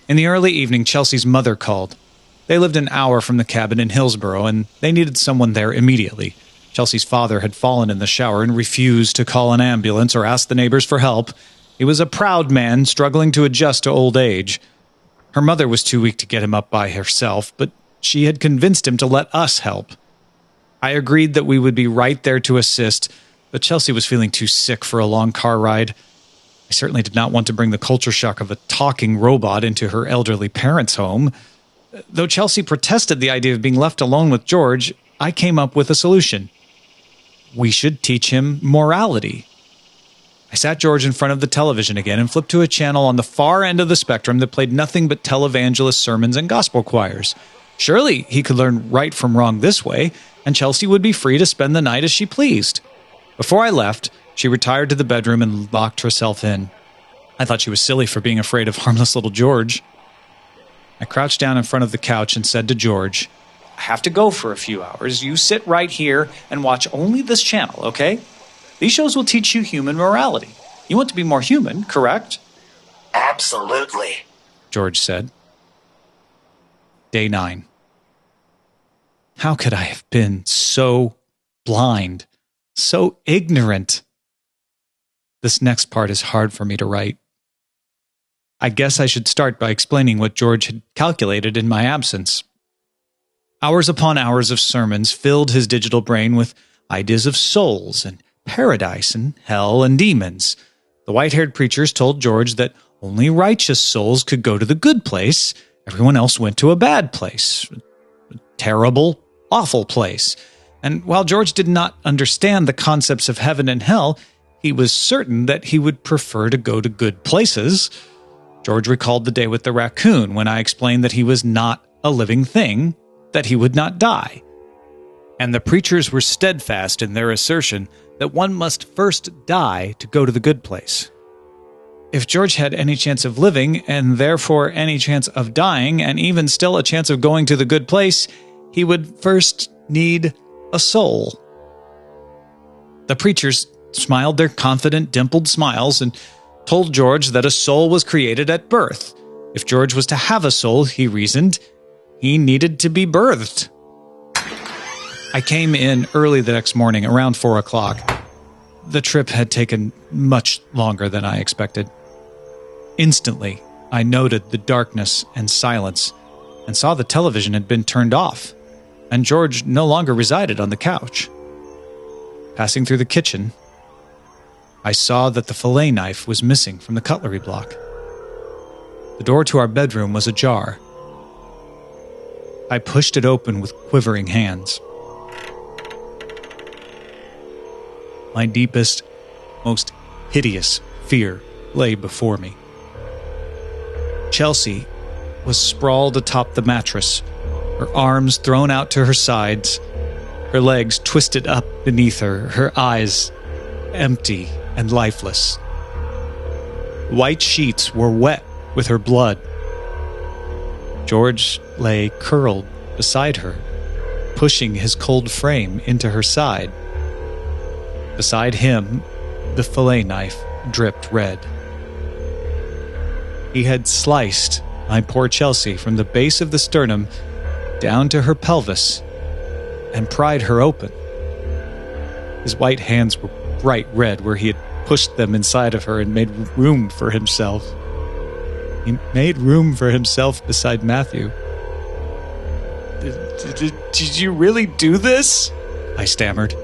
In the early evening, Chelsea's mother called. They lived an hour from the cabin in Hillsborough, and they needed someone there immediately. Chelsea's father had fallen in the shower and refused to call an ambulance or ask the neighbors for help. He was a proud man struggling to adjust to old age. Her mother was too weak to get him up by herself, but she had convinced him to let us help. I agreed that we would be right there to assist, but Chelsea was feeling too sick for a long car ride. I certainly did not want to bring the culture shock of a talking robot into her elderly parents' home. Though Chelsea protested the idea of being left alone with George, I came up with a solution. We should teach him morality. I sat George in front of the television again and flipped to a channel on the far end of the spectrum that played nothing but televangelist sermons and gospel choirs. Surely he could learn right from wrong this way, and Chelsea would be free to spend the night as she pleased. Before I left, she retired to the bedroom and locked herself in. I thought she was silly for being afraid of harmless little George. I crouched down in front of the couch and said to George, I have to go for a few hours. You sit right here and watch only this channel, okay? These shows will teach you human morality. You want to be more human, correct? Absolutely, George said. Day 9. How could I have been so blind, so ignorant? This next part is hard for me to write. I guess I should start by explaining what George had calculated in my absence. Hours upon hours of sermons filled his digital brain with ideas of souls and paradise and hell and demons. The white-haired preachers told George that only righteous souls could go to the good place. Everyone else went to a bad place. A terrible, awful place. And while George did not understand the concepts of heaven and hell, he was certain that he would prefer to go to good places. George recalled the day with the raccoon when I explained that he was not a living thing, that he would not die. And the preachers were steadfast in their assertion that one must first die to go to the good place. If George had any chance of living, and therefore any chance of dying, and even still a chance of going to the good place, he would first need a soul. The preachers smiled their confident, dimpled smiles and told George that a soul was created at birth. If George was to have a soul, he reasoned, he needed to be birthed. I came in early the next morning, around 4 o'clock. The trip had taken much longer than I expected. Instantly, I noted the darkness and silence and saw the television had been turned off, and George no longer resided on the couch. Passing through the kitchen, I saw that the fillet knife was missing from the cutlery block. The door to our bedroom was ajar. I pushed it open with quivering hands. My deepest, most hideous fear lay before me. Chelsea was sprawled atop the mattress, her arms thrown out to her sides, her legs twisted up beneath her, her eyes empty and lifeless. White sheets were wet with her blood. George lay curled beside her, pushing his cold frame into her side. Beside him, the fillet knife dripped red. He had sliced my poor Chelsea from the base of the sternum down to her pelvis and pried her open. His white hands were bright red where he had pushed them inside of her and made room for himself. He made room for himself beside Matthew. Did you really do this? I stammered.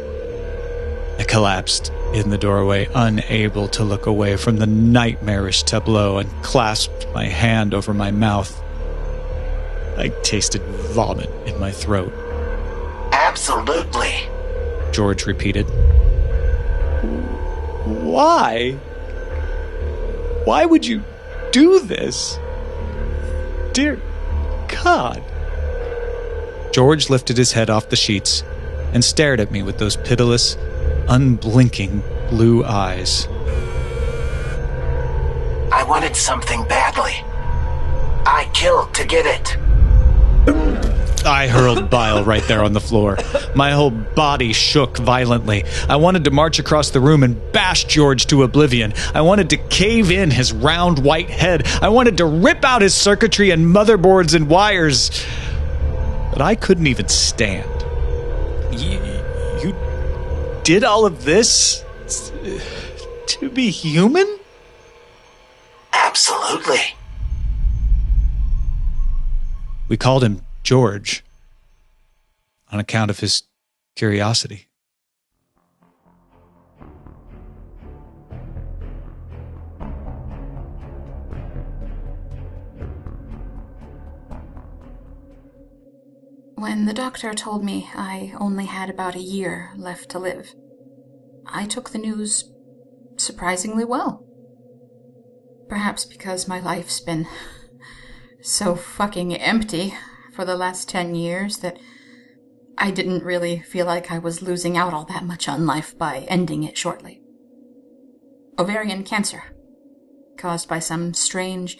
I collapsed in the doorway, unable to look away from the nightmarish tableau, and clasped my hand over my mouth. I tasted vomit in my throat. Absolutely, George repeated. Why? Why would you do this? Dear God. George lifted his head off the sheets and stared at me with those pitiless, unblinking blue eyes. I wanted something badly. I killed to get it. I hurled bile right there on the floor. My whole body shook violently. I wanted to march across the room and bash George to oblivion. I wanted to cave in his round white head. I wanted to rip out his circuitry and motherboards and wires. But I couldn't even stand. You did all of this to be human? Absolutely. We called him George on account of his curiosity. When the doctor told me I only had about a year left to live, I took the news surprisingly well. Perhaps because my life's been so fucking empty for the last 10 years that I didn't really feel like I was losing out all that much on life by ending it shortly. Ovarian cancer, caused by some strange,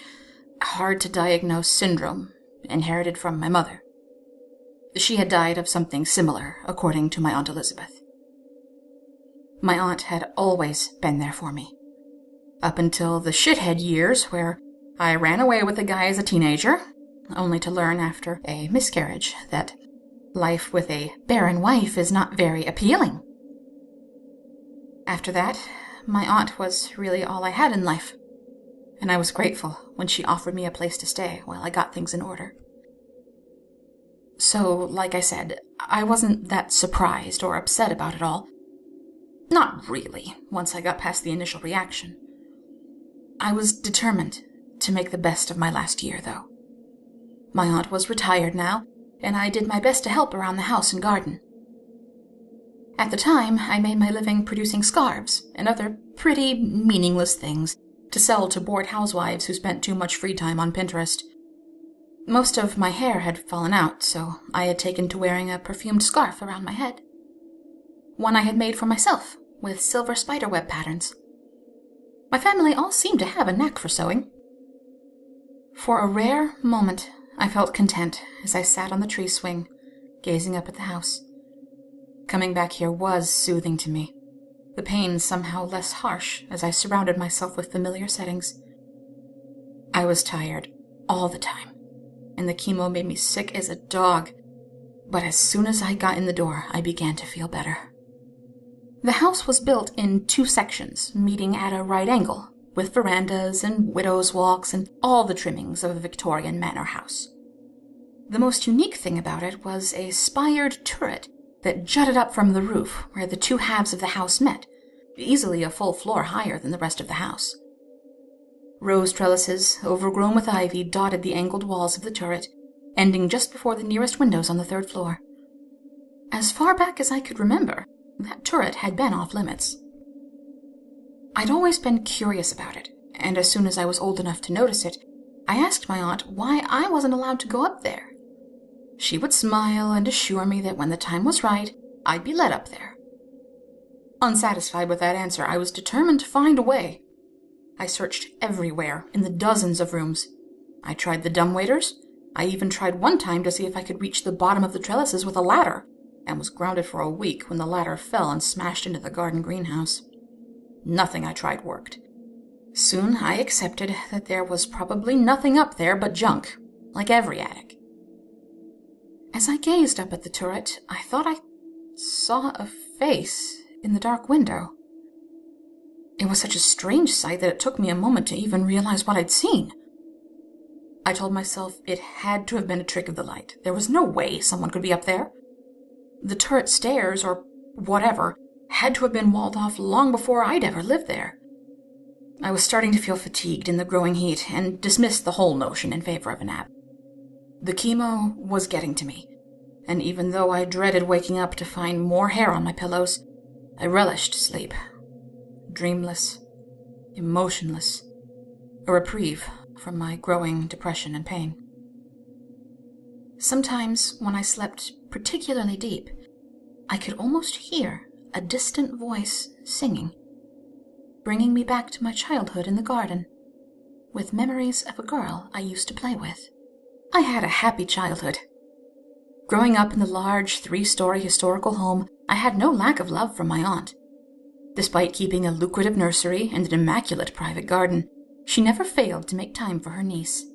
hard-to-diagnose syndrome inherited from my mother. She had died of something similar, according to my Aunt Elizabeth. My aunt had always been there for me, up until the shithead years where I ran away with a guy as a teenager, only to learn after a miscarriage that life with a barren wife is not very appealing. After that, my aunt was really all I had in life, and I was grateful when she offered me a place to stay while I got things in order. So, like I said, I wasn't that surprised or upset about it all. Not really, once I got past the initial reaction. I was determined to make the best of my last year, though. My aunt was retired now, and I did my best to help around the house and garden. At the time, I made my living producing scarves and other pretty meaningless things to sell to bored housewives who spent too much free time on Pinterest. Most of my hair had fallen out, so I had taken to wearing a perfumed scarf around my head. One I had made for myself, with silver spiderweb patterns. My family all seemed to have a knack for sewing. For a rare moment, I felt content as I sat on the tree swing, gazing up at the house. Coming back here was soothing to me, the pain somehow less harsh as I surrounded myself with familiar settings. I was tired all the time, and the chemo made me sick as a dog, but as soon as I got in the door, I began to feel better. The house was built in 2 sections, meeting at a right angle, with verandas and widow's walks and all the trimmings of a Victorian manor house. The most unique thing about it was a spired turret that jutted up from the roof where the 2 halves of the house met, easily a full floor higher than the rest of the house. Rose trellises, overgrown with ivy, dotted the angled walls of the turret, ending just before the nearest windows on the 3rd floor. As far back as I could remember, that turret had been off limits. I'd always been curious about it, and as soon as I was old enough to notice it, I asked my aunt why I wasn't allowed to go up there. She would smile and assure me that when the time was right, I'd be let up there. Unsatisfied with that answer, I was determined to find a way. I searched everywhere, in the dozens of rooms. I tried the dumbwaiters. I even tried one time to see if I could reach the bottom of the trellises with a ladder, and was grounded for a week when the ladder fell and smashed into the garden greenhouse. Nothing I tried worked. Soon I accepted that there was probably nothing up there but junk, like every attic. As I gazed up at the turret, I thought I saw a face in the dark window. It was such a strange sight that it took me a moment to even realize what I'd seen. I told myself it had to have been a trick of the light. There was no way someone could be up there. The turret stairs, or whatever, had to have been walled off long before I'd ever lived there. I was starting to feel fatigued in the growing heat and dismissed the whole notion in favor of a nap. The chemo was getting to me, and even though I dreaded waking up to find more hair on my pillows, I relished sleep. Dreamless, emotionless, a reprieve from my growing depression and pain. Sometimes, when I slept particularly deep, I could almost hear a distant voice singing, bringing me back to my childhood in the garden, with memories of a girl I used to play with. I had a happy childhood. Growing up in the large 3-story historical home, I had no lack of love from my aunt. Despite keeping a lucrative nursery and an immaculate private garden, she never failed to make time for her niece.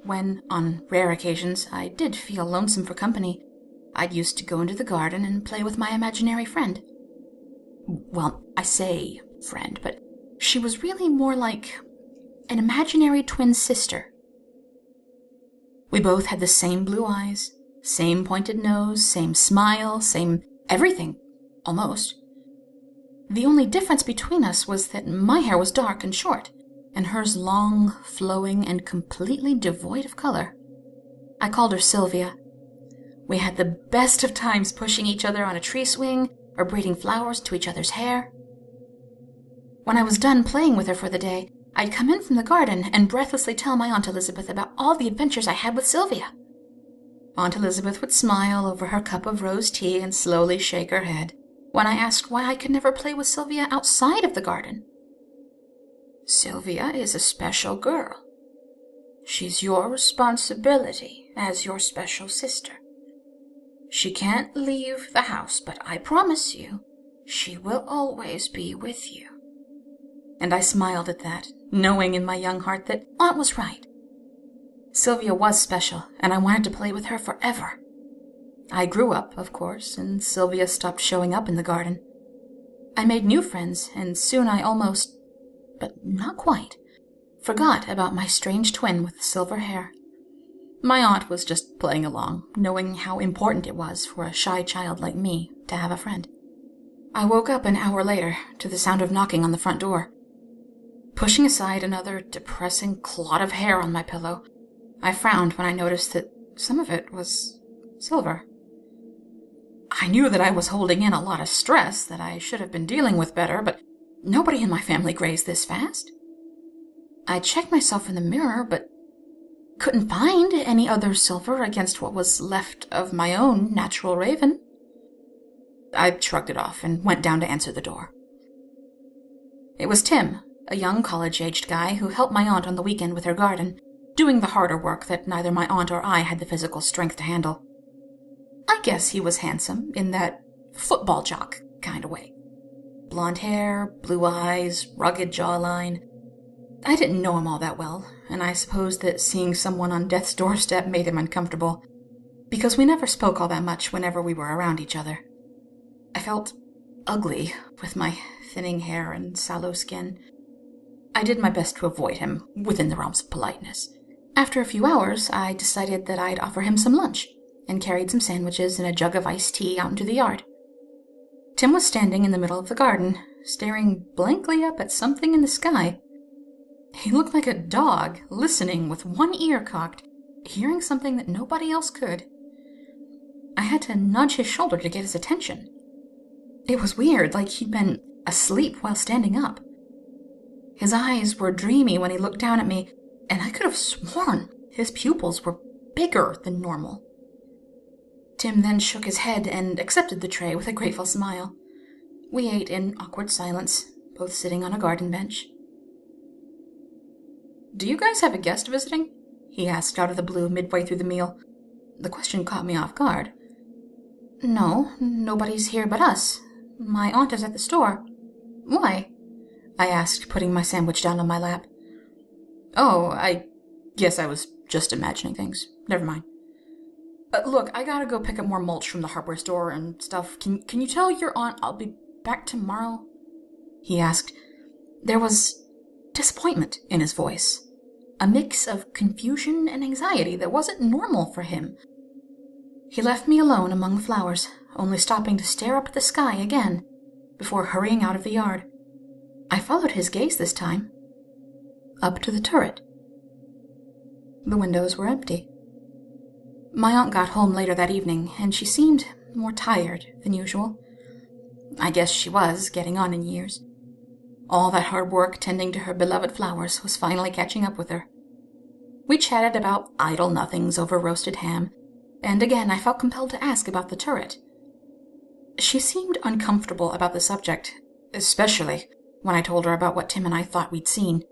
When, on rare occasions, I did feel lonesome for company, I'd used to go into the garden and play with my imaginary friend. Well, I say friend, but she was really more like an imaginary twin sister. We both had the same blue eyes, same pointed nose, same smile, same everything, almost. The only difference between us was that my hair was dark and short, and hers long, flowing, and completely devoid of color. I called her Silvia. We had the best of times pushing each other on a tree swing or braiding flowers to each other's hair. When I was done playing with her for the day, I'd come in from the garden and breathlessly tell my Aunt Elizabeth about all the adventures I had with Silvia. Aunt Elizabeth would smile over her cup of rose tea and slowly shake her head when I asked why I could never play with Silvia outside of the garden. Silvia is a special girl. She's your responsibility as your special sister. She can't leave the house, but I promise you, she will always be with you. And I smiled at that, knowing in my young heart that Aunt was right. Silvia was special, and I wanted to play with her forever. I grew up, of course, and Silvia stopped showing up in the garden. I made new friends, and soon I almost, but not quite, forgot about my strange twin with silver hair. My aunt was just playing along, knowing how important it was for a shy child like me to have a friend. I woke up an hour later to the sound of knocking on the front door. Pushing aside another depressing clot of hair on my pillow, I frowned when I noticed that some of it was silver. I knew that I was holding in a lot of stress that I should have been dealing with better, but nobody in my family grazed this fast. I checked myself in the mirror, but couldn't find any other silver against what was left of my own natural raven. I shrugged it off and went down to answer the door. It was Tim, a young college-aged guy who helped my aunt on the weekend with her garden, doing the harder work that neither my aunt or I had the physical strength to handle. I guess he was handsome in that football jock kind of way. Blonde hair, blue eyes, rugged jawline. I didn't know him all that well, and I suppose that seeing someone on death's doorstep made him uncomfortable, because we never spoke all that much whenever we were around each other. I felt ugly with my thinning hair and sallow skin. I did my best to avoid him within the realms of politeness. After a few hours, I decided that I'd offer him some lunch, and carried some sandwiches and a jug of iced tea out into the yard. Tim was standing in the middle of the garden, staring blankly up at something in the sky. He looked like a dog, listening with one ear cocked, hearing something that nobody else could. I had to nudge his shoulder to get his attention. It was weird, like he'd been asleep while standing up. His eyes were dreamy when he looked down at me, and I could have sworn his pupils were bigger than normal. Tim then shook his head and accepted the tray with a grateful smile. We ate in awkward silence, both sitting on a garden bench. "Do you guys have a guest visiting?" he asked out of the blue midway through the meal. The question caught me off guard. "No, nobody's here but us. My aunt is at the store." "Why?" I asked, putting my sandwich down on my lap. "Oh, I guess I was just imagining things. Never mind. Look, I gotta go pick up more mulch from the hardware store and stuff. Can you tell your aunt I'll be back tomorrow?" he asked. There was disappointment in his voice, a mix of confusion and anxiety that wasn't normal for him. He left me alone among the flowers, only stopping to stare up at the sky again, before hurrying out of the yard. I followed his gaze this time, up to the turret. The windows were empty. My aunt got home later that evening, and she seemed more tired than usual. I guess she was getting on in years. All that hard work tending to her beloved flowers was finally catching up with her. We chatted about idle nothings over roasted ham, and again I felt compelled to ask about the turret. She seemed uncomfortable about the subject, especially when I told her about what Tim and I thought we'd seen.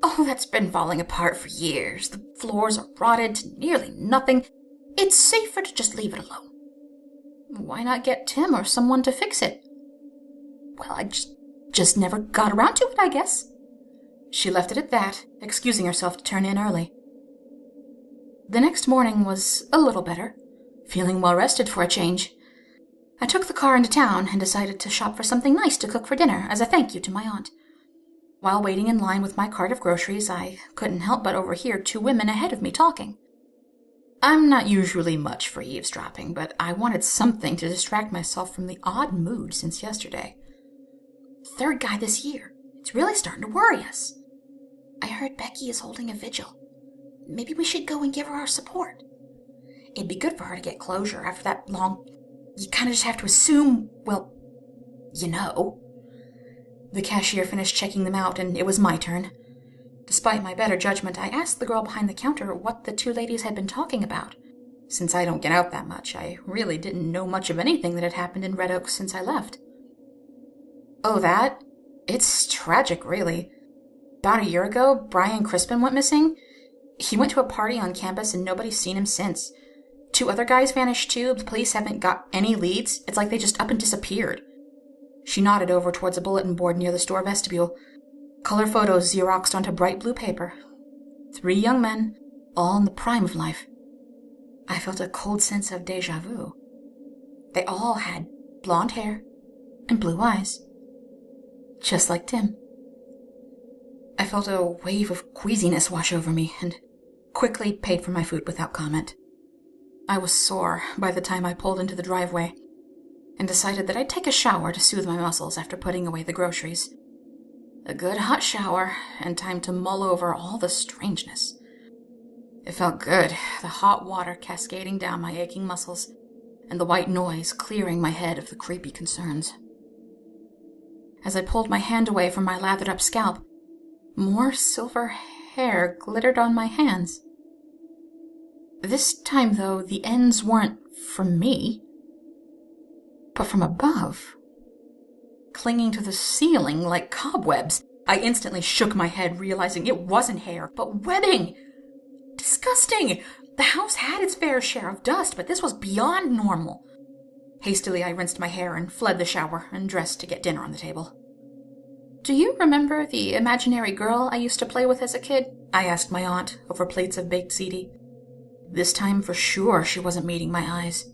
"Oh, that's been falling apart for years. The floors are rotted to nearly nothing. It's safer to just leave it alone." "Why not get Tim or someone to fix it?" "Well, I just never got around to it, I guess." She left it at that, excusing herself to turn in early. The next morning was a little better, feeling well rested for a change. I took the car into town and decided to shop for something nice to cook for dinner as a thank you to my aunt. While waiting in line with my cart of groceries, I couldn't help but overhear two women ahead of me talking. I'm not usually much for eavesdropping, but I wanted something to distract myself from the odd mood since yesterday. Third guy this year. It's really starting to worry us. I heard Becky is holding a vigil. Maybe we should go and give her our support. It'd be good for her to get closure after that long... You kind of just have to assume, well, you know. The cashier finished checking them out, and it was my turn. Despite my better judgment, I asked the girl behind the counter what the two ladies had been talking about. Since I don't get out that much, I really didn't know much of anything that had happened in Red Oak since I left. "Oh, that? It's tragic, really. About a year ago, Brian Crispin went missing. He went to a party on campus and nobody's seen him since. 2 other guys vanished too. The police haven't got any leads. It's like they just up and disappeared." She nodded over towards a bulletin board near the store vestibule. Color photos Xeroxed onto bright blue paper. 3 young men, all in the prime of life. I felt a cold sense of déjà vu. They all had blonde hair and blue eyes. Just like Tim. I felt a wave of queasiness wash over me and quickly paid for my food without comment. I was sore by the time I pulled into the driveway and decided that I'd take a shower to soothe my muscles after putting away the groceries. A good hot shower and time to mull over all the strangeness. It felt good, the hot water cascading down my aching muscles and the white noise clearing my head of the creepy concerns. As I pulled my hand away from my lathered-up scalp, more silver hair glittered on my hands. This time, though, the ends weren't from me, but from above. Clinging to the ceiling like cobwebs, I instantly shook my head, realizing it wasn't hair, but webbing! Disgusting! The house had its fair share of dust, but this was beyond normal. Hastily, I rinsed my hair and fled the shower and dressed to get dinner on the table. "Do you remember the imaginary girl I used to play with as a kid?" I asked my aunt over plates of baked ziti. This time, for sure, she wasn't meeting my eyes.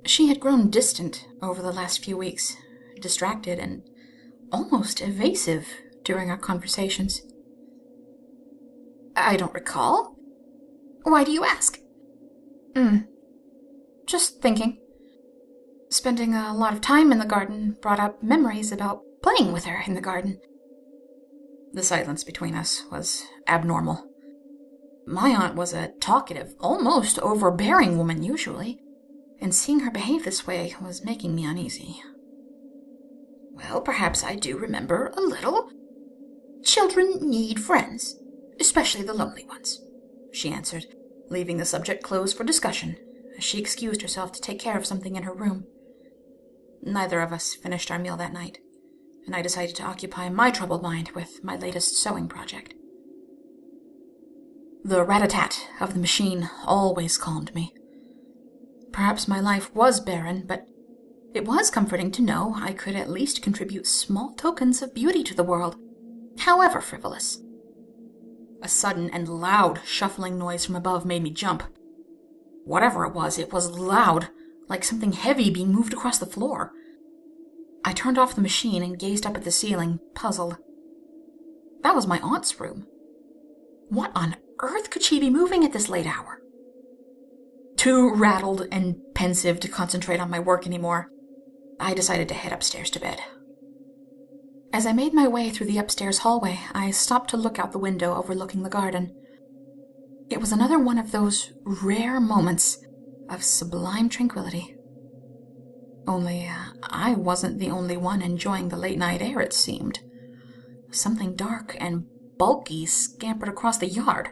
She had grown distant over the last few weeks, distracted and almost evasive during our conversations. "I don't recall. Why do you ask?" Just thinking. Spending a lot of time in the garden brought up memories about playing with her in the garden." The silence between us was abnormal. My aunt was a talkative, almost overbearing woman usually, and seeing her behave this way was making me uneasy. "Well, perhaps I do remember a little. Children need friends, especially the lonely ones," she answered, leaving the subject closed for discussion, as she excused herself to take care of something in her room. Neither of us finished our meal that night, and I decided to occupy my troubled mind with my latest sewing project. The rat-a-tat of the machine always calmed me. Perhaps my life was barren, but it was comforting to know I could at least contribute small tokens of beauty to the world, however frivolous. A sudden and loud shuffling noise from above made me jump. Whatever it was loud, like something heavy being moved across the floor. I turned off the machine and gazed up at the ceiling, puzzled. That was my aunt's room. What on earth could she be moving at this late hour? Too rattled and pensive to concentrate on my work anymore, I decided to head upstairs to bed. As I made my way through the upstairs hallway, I stopped to look out the window overlooking the garden. It was another one of those rare moments of sublime tranquility. Only, I wasn't the only one enjoying the late-night air, it seemed. Something dark and bulky scampered across the yard.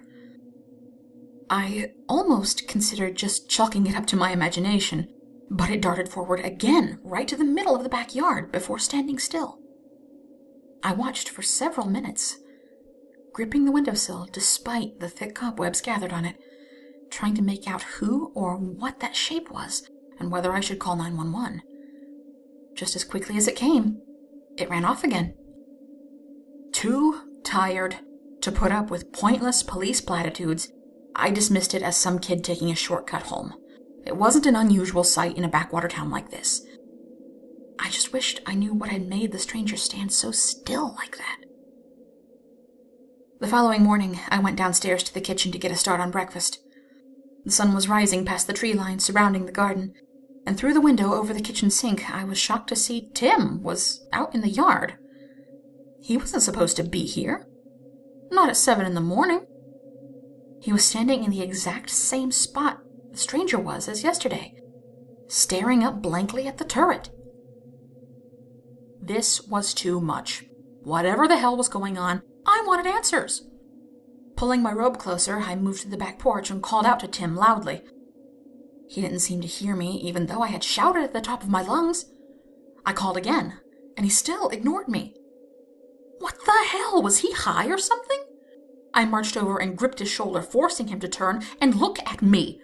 I almost considered just chalking it up to my imagination, but it darted forward again, right to the middle of the backyard, before standing still. I watched for several minutes, gripping the windowsill despite the thick cobwebs gathered on it, trying to make out who or what that shape was, and whether I should call 911. Just as quickly as it came, it ran off again. Too tired to put up with pointless police platitudes, I dismissed it as some kid taking a shortcut home. It wasn't an unusual sight in a backwater town like this. I just wished I knew what had made the stranger stand so still like that. The following morning, I went downstairs to the kitchen to get a start on breakfast. The sun was rising past the tree line surrounding the garden, and through the window over the kitchen sink, I was shocked to see Tim was out in the yard. He wasn't supposed to be here. Not at 7 in the morning. He was standing in the exact same spot the stranger was as yesterday, staring up blankly at the turret. This was too much. Whatever the hell was going on, I wanted answers. Pulling my robe closer, I moved to the back porch and called out to Tim loudly. He didn't seem to hear me, even though I had shouted at the top of my lungs. I called again, and he still ignored me. What the hell? Was he high or something? I marched over and gripped his shoulder, forcing him to turn and look at me,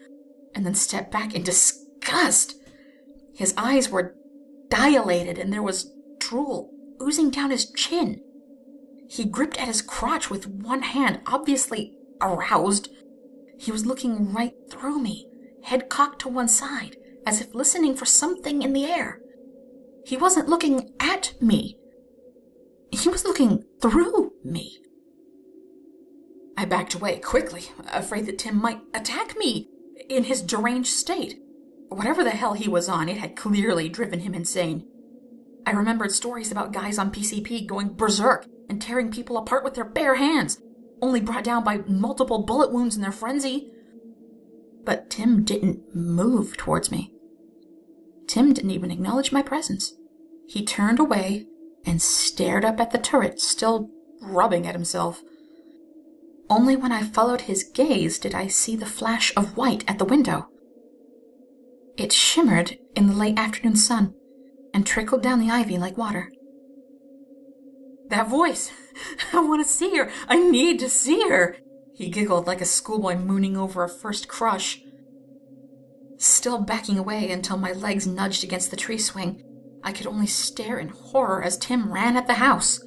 and then stepped back in disgust. His eyes were dilated, and there was drool oozing down his chin. He gripped at his crotch with one hand, obviously aroused. He was looking right through me, head cocked to one side, as if listening for something in the air. He wasn't looking at me. He was looking through me. I backed away quickly, afraid that Tim might attack me in his deranged state. Whatever the hell he was on, it had clearly driven him insane. I remembered stories about guys on PCP going berserk and tearing people apart with their bare hands, only brought down by multiple bullet wounds in their frenzy. But Tim didn't move towards me. Tim didn't even acknowledge my presence. He turned away and stared up at the turret, still rubbing at himself. Only when I followed his gaze did I see the flash of white at the window. It shimmered in the late afternoon sun and trickled down the ivy like water. That voice! I want to see her! I need to see her! He giggled like a schoolboy mooning over a first crush. Still backing away until my legs nudged against the tree swing, I could only stare in horror as Tim ran at the house.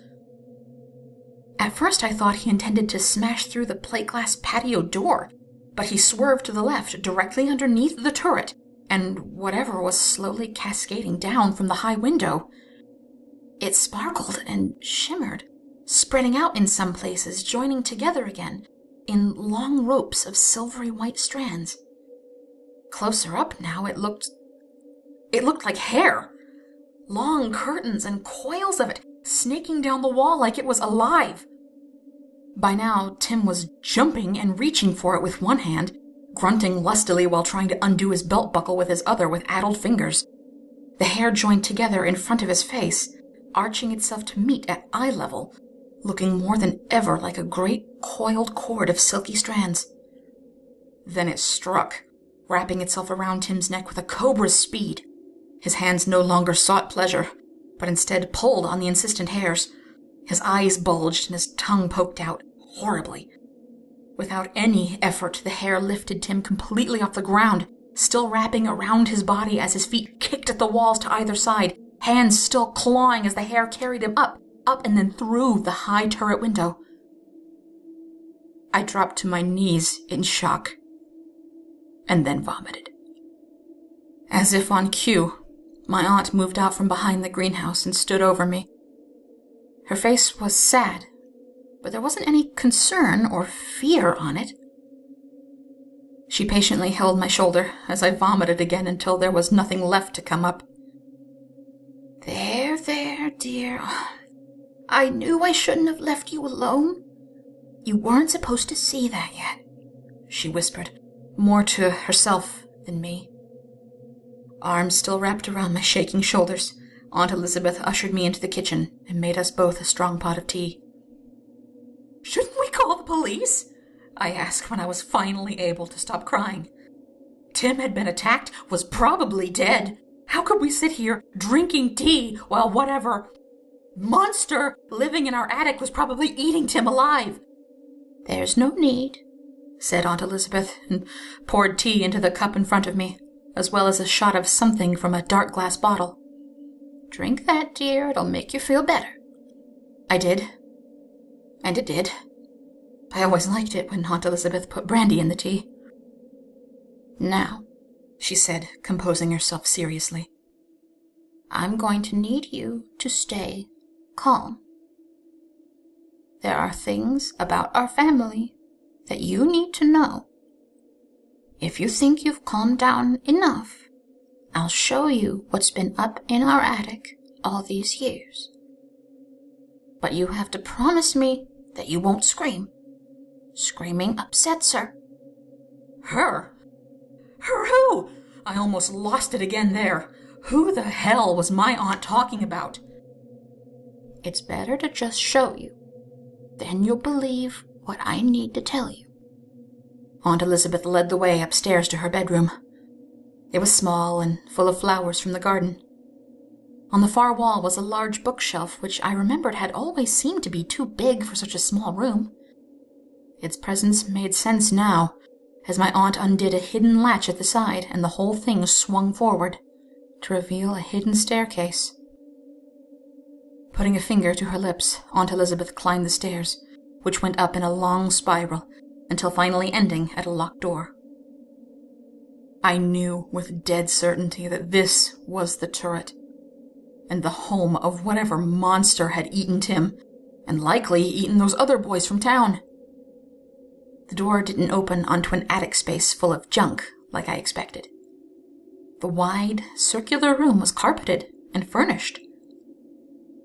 At first I thought he intended to smash through the plate glass patio door, but he swerved to the left, directly underneath the turret, and whatever was slowly cascading down from the high window. It sparkled and shimmered, spreading out in some places, joining together again, in long ropes of silvery white strands. Closer up now, it looked like hair. Long curtains and coils of it, snaking down the wall like it was alive. By now, Tim was jumping and reaching for it with one hand, grunting lustily while trying to undo his belt buckle with his other with addled fingers. The hair joined together in front of his face, arching itself to meet at eye level, looking more than ever like a great coiled cord of silky strands. Then it struck, wrapping itself around Tim's neck with a cobra's speed. His hands no longer sought pleasure, but instead pulled on the insistent hairs. His eyes bulged and his tongue poked out, horribly. Without any effort, the hair lifted Tim completely off the ground, still wrapping around his body as his feet kicked at the walls to either side, hands still clawing as the hair carried him up and then through the high turret window. I dropped to my knees in shock, and then vomited. As if on cue, my aunt moved out from behind the greenhouse and stood over me. Her face was sad, but there wasn't any concern or fear on it. She patiently held my shoulder as I vomited again until there was nothing left to come up. There, dear. I knew I shouldn't have left you alone. You weren't supposed to see that yet, she whispered, more to herself than me. Arms still wrapped around my shaking shoulders, Aunt Elizabeth ushered me into the kitchen and made us both a strong pot of tea. "Shouldn't we call the police?" I asked when I was finally able to stop crying. Tim had been attacked, was probably dead. How could we sit here drinking tea while whatever monster living in our attic was probably eating Tim alive? "There's no need," said Aunt Elizabeth, and poured tea into the cup in front of me, as well as a shot of something from a dark glass bottle. "Drink that, dear. It'll make you feel better." I did. And it did. I always liked it when Aunt Elizabeth put brandy in the tea. "Now," she said, composing herself seriously, "I'm going to need you to stay calm. There are things about our family that you need to know. If you think you've calmed down enough, I'll show you what's been up in our attic all these years. But you have to promise me that you won't scream. Screaming upsets her." Her? Her who? I almost lost it again there. Who the hell was my aunt talking about? "It's better to just show you. Then you'll believe what I need to tell you." Aunt Elizabeth led the way upstairs to her bedroom. It was small and full of flowers from the garden. On the far wall was a large bookshelf, which I remembered had always seemed to be too big for such a small room. Its presence made sense now, as my aunt undid a hidden latch at the side, and the whole thing swung forward, to reveal a hidden staircase. Putting a finger to her lips, Aunt Elizabeth climbed the stairs, which went up in a long spiral, until finally ending at a locked door. I knew with dead certainty that this was the turret, and the home of whatever monster had eaten Tim, and likely eaten those other boys from town. The door didn't open onto an attic space full of junk, like I expected. The wide, circular room was carpeted and furnished.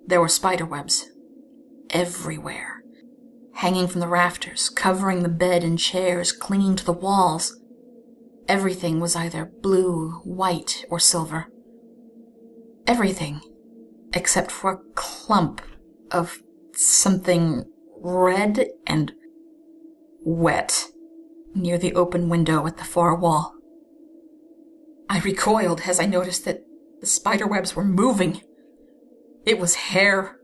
There were spider webs everywhere, hanging from the rafters, covering the bed and chairs, clinging to the walls. Everything was either blue, white, or silver. Everything, except for a clump of something red and wet near the open window at the far wall. I recoiled as I noticed that the spiderwebs were moving. It was hair.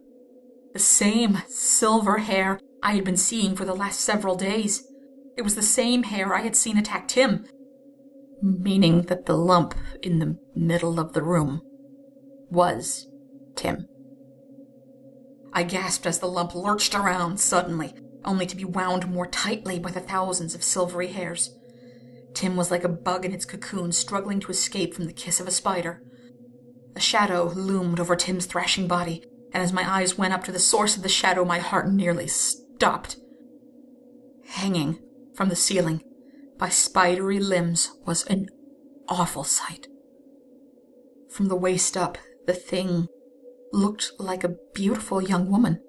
The same silver hair I had been seeing for the last several days. It was the same hair I had seen attack Tim, meaning that the lump in the middle of the room was Tim. I gasped as the lump lurched around suddenly, only to be wound more tightly by the thousands of silvery hairs. Tim was like a bug in its cocoon, struggling to escape from the kiss of a spider. A shadow loomed over Tim's thrashing body, and as my eyes went up to the source of the shadow, my heart nearly stopped. Hanging from the ceiling by spidery limbs was an awful sight. From the waist up, the thing looked like a beautiful young woman,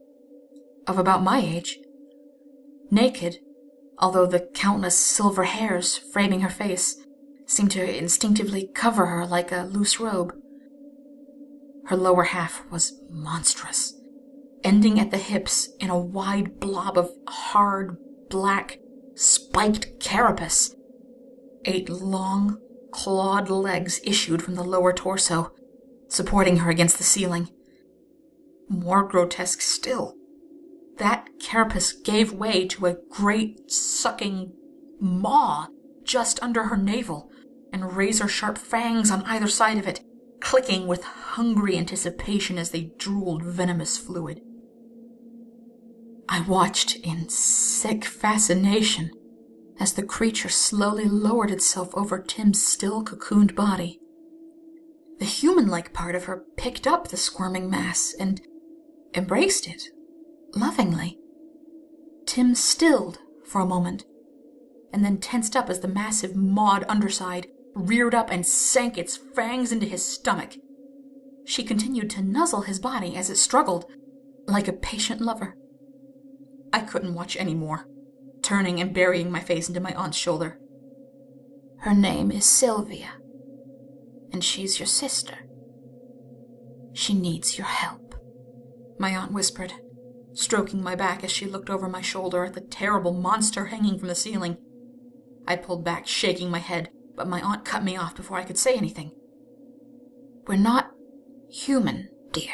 of about my age. Naked, although the countless silver hairs framing her face seemed to instinctively cover her like a loose robe. Her lower half was monstrous, ending at the hips in a wide blob of hard, black, spiked carapace. 8 long, clawed legs issued from the lower torso, supporting her against the ceiling. More grotesque still, that carapace gave way to a great, sucking maw just under her navel, and razor-sharp fangs on either side of it, clicking with hungry anticipation as they drooled venomous fluid. I watched in sick fascination as the creature slowly lowered itself over Tim's still cocooned body. The human-like part of her picked up the squirming mass and embraced it, lovingly. Tim stilled for a moment, and then tensed up as the massive mawed underside reared up and sank its fangs into his stomach. She continued to nuzzle his body as it struggled, like a patient lover. I couldn't watch any more, turning and burying my face into my aunt's shoulder. "Her name is Silvia. and she's your sister. She needs your help," my aunt whispered, stroking my back as she looked over my shoulder at the terrible monster hanging from the ceiling. I pulled back, shaking my head, but my aunt cut me off before I could say anything. "We're not human, dear.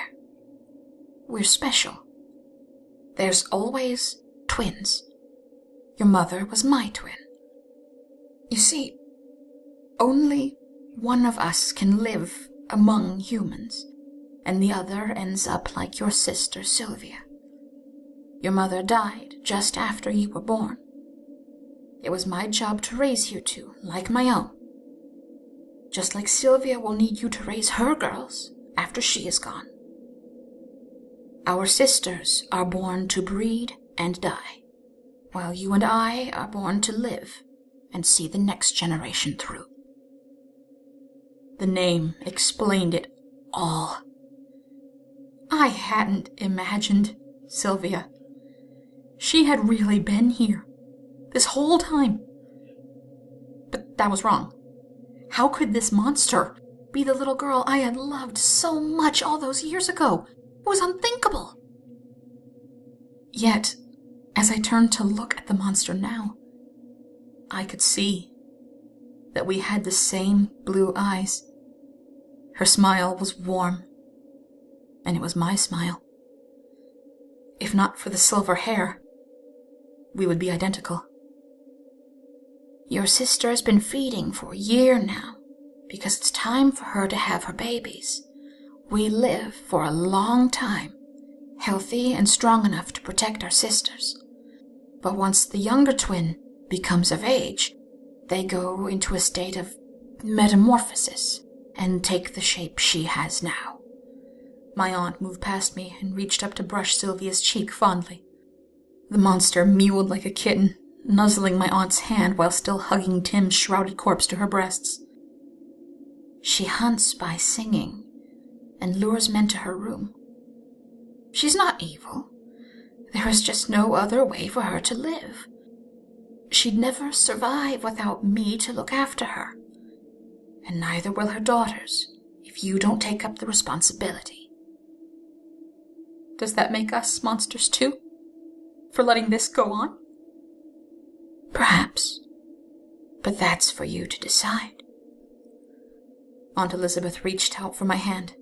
We're special. There's always twins. Your mother was my twin. You see, only one of us can live among humans, and the other ends up like your sister Silvia. Your mother died just after you were born. It was my job to raise you two, like my own. Just like Silvia will need you to raise her girls after she is gone. Our sisters are born to breed and die, while you and I are born to live and see the next generation through." The name explained it all. I hadn't imagined Silvia. She had really been here, this whole time. But that was wrong. How could this monster be the little girl I had loved so much all those years ago? It was unthinkable. Yet, as I turned to look at the monster now, I could see that we had the same blue eyes. Her smile was warm, and it was my smile. If not for the silver hair, we would be identical. "Your sister has been feeding for a year now, because it's time for her to have her babies. We live for a long time, healthy and strong enough to protect our sisters. But once the younger twin becomes of age, they go into a state of metamorphosis and take the shape she has now." My aunt moved past me and reached up to brush Silvia's cheek fondly. The monster mewed like a kitten, nuzzling my aunt's hand while still hugging Tim's shrouded corpse to her breasts. "She hunts by singing and lures men to her room. She's not evil. There is just no other way for her to live. She'd never survive without me to look after her. And neither will her daughters if you don't take up the responsibility." Does that make us monsters too? For letting this go on? Perhaps. But that's for you to decide. Aunt Elizabeth reached out for my hand.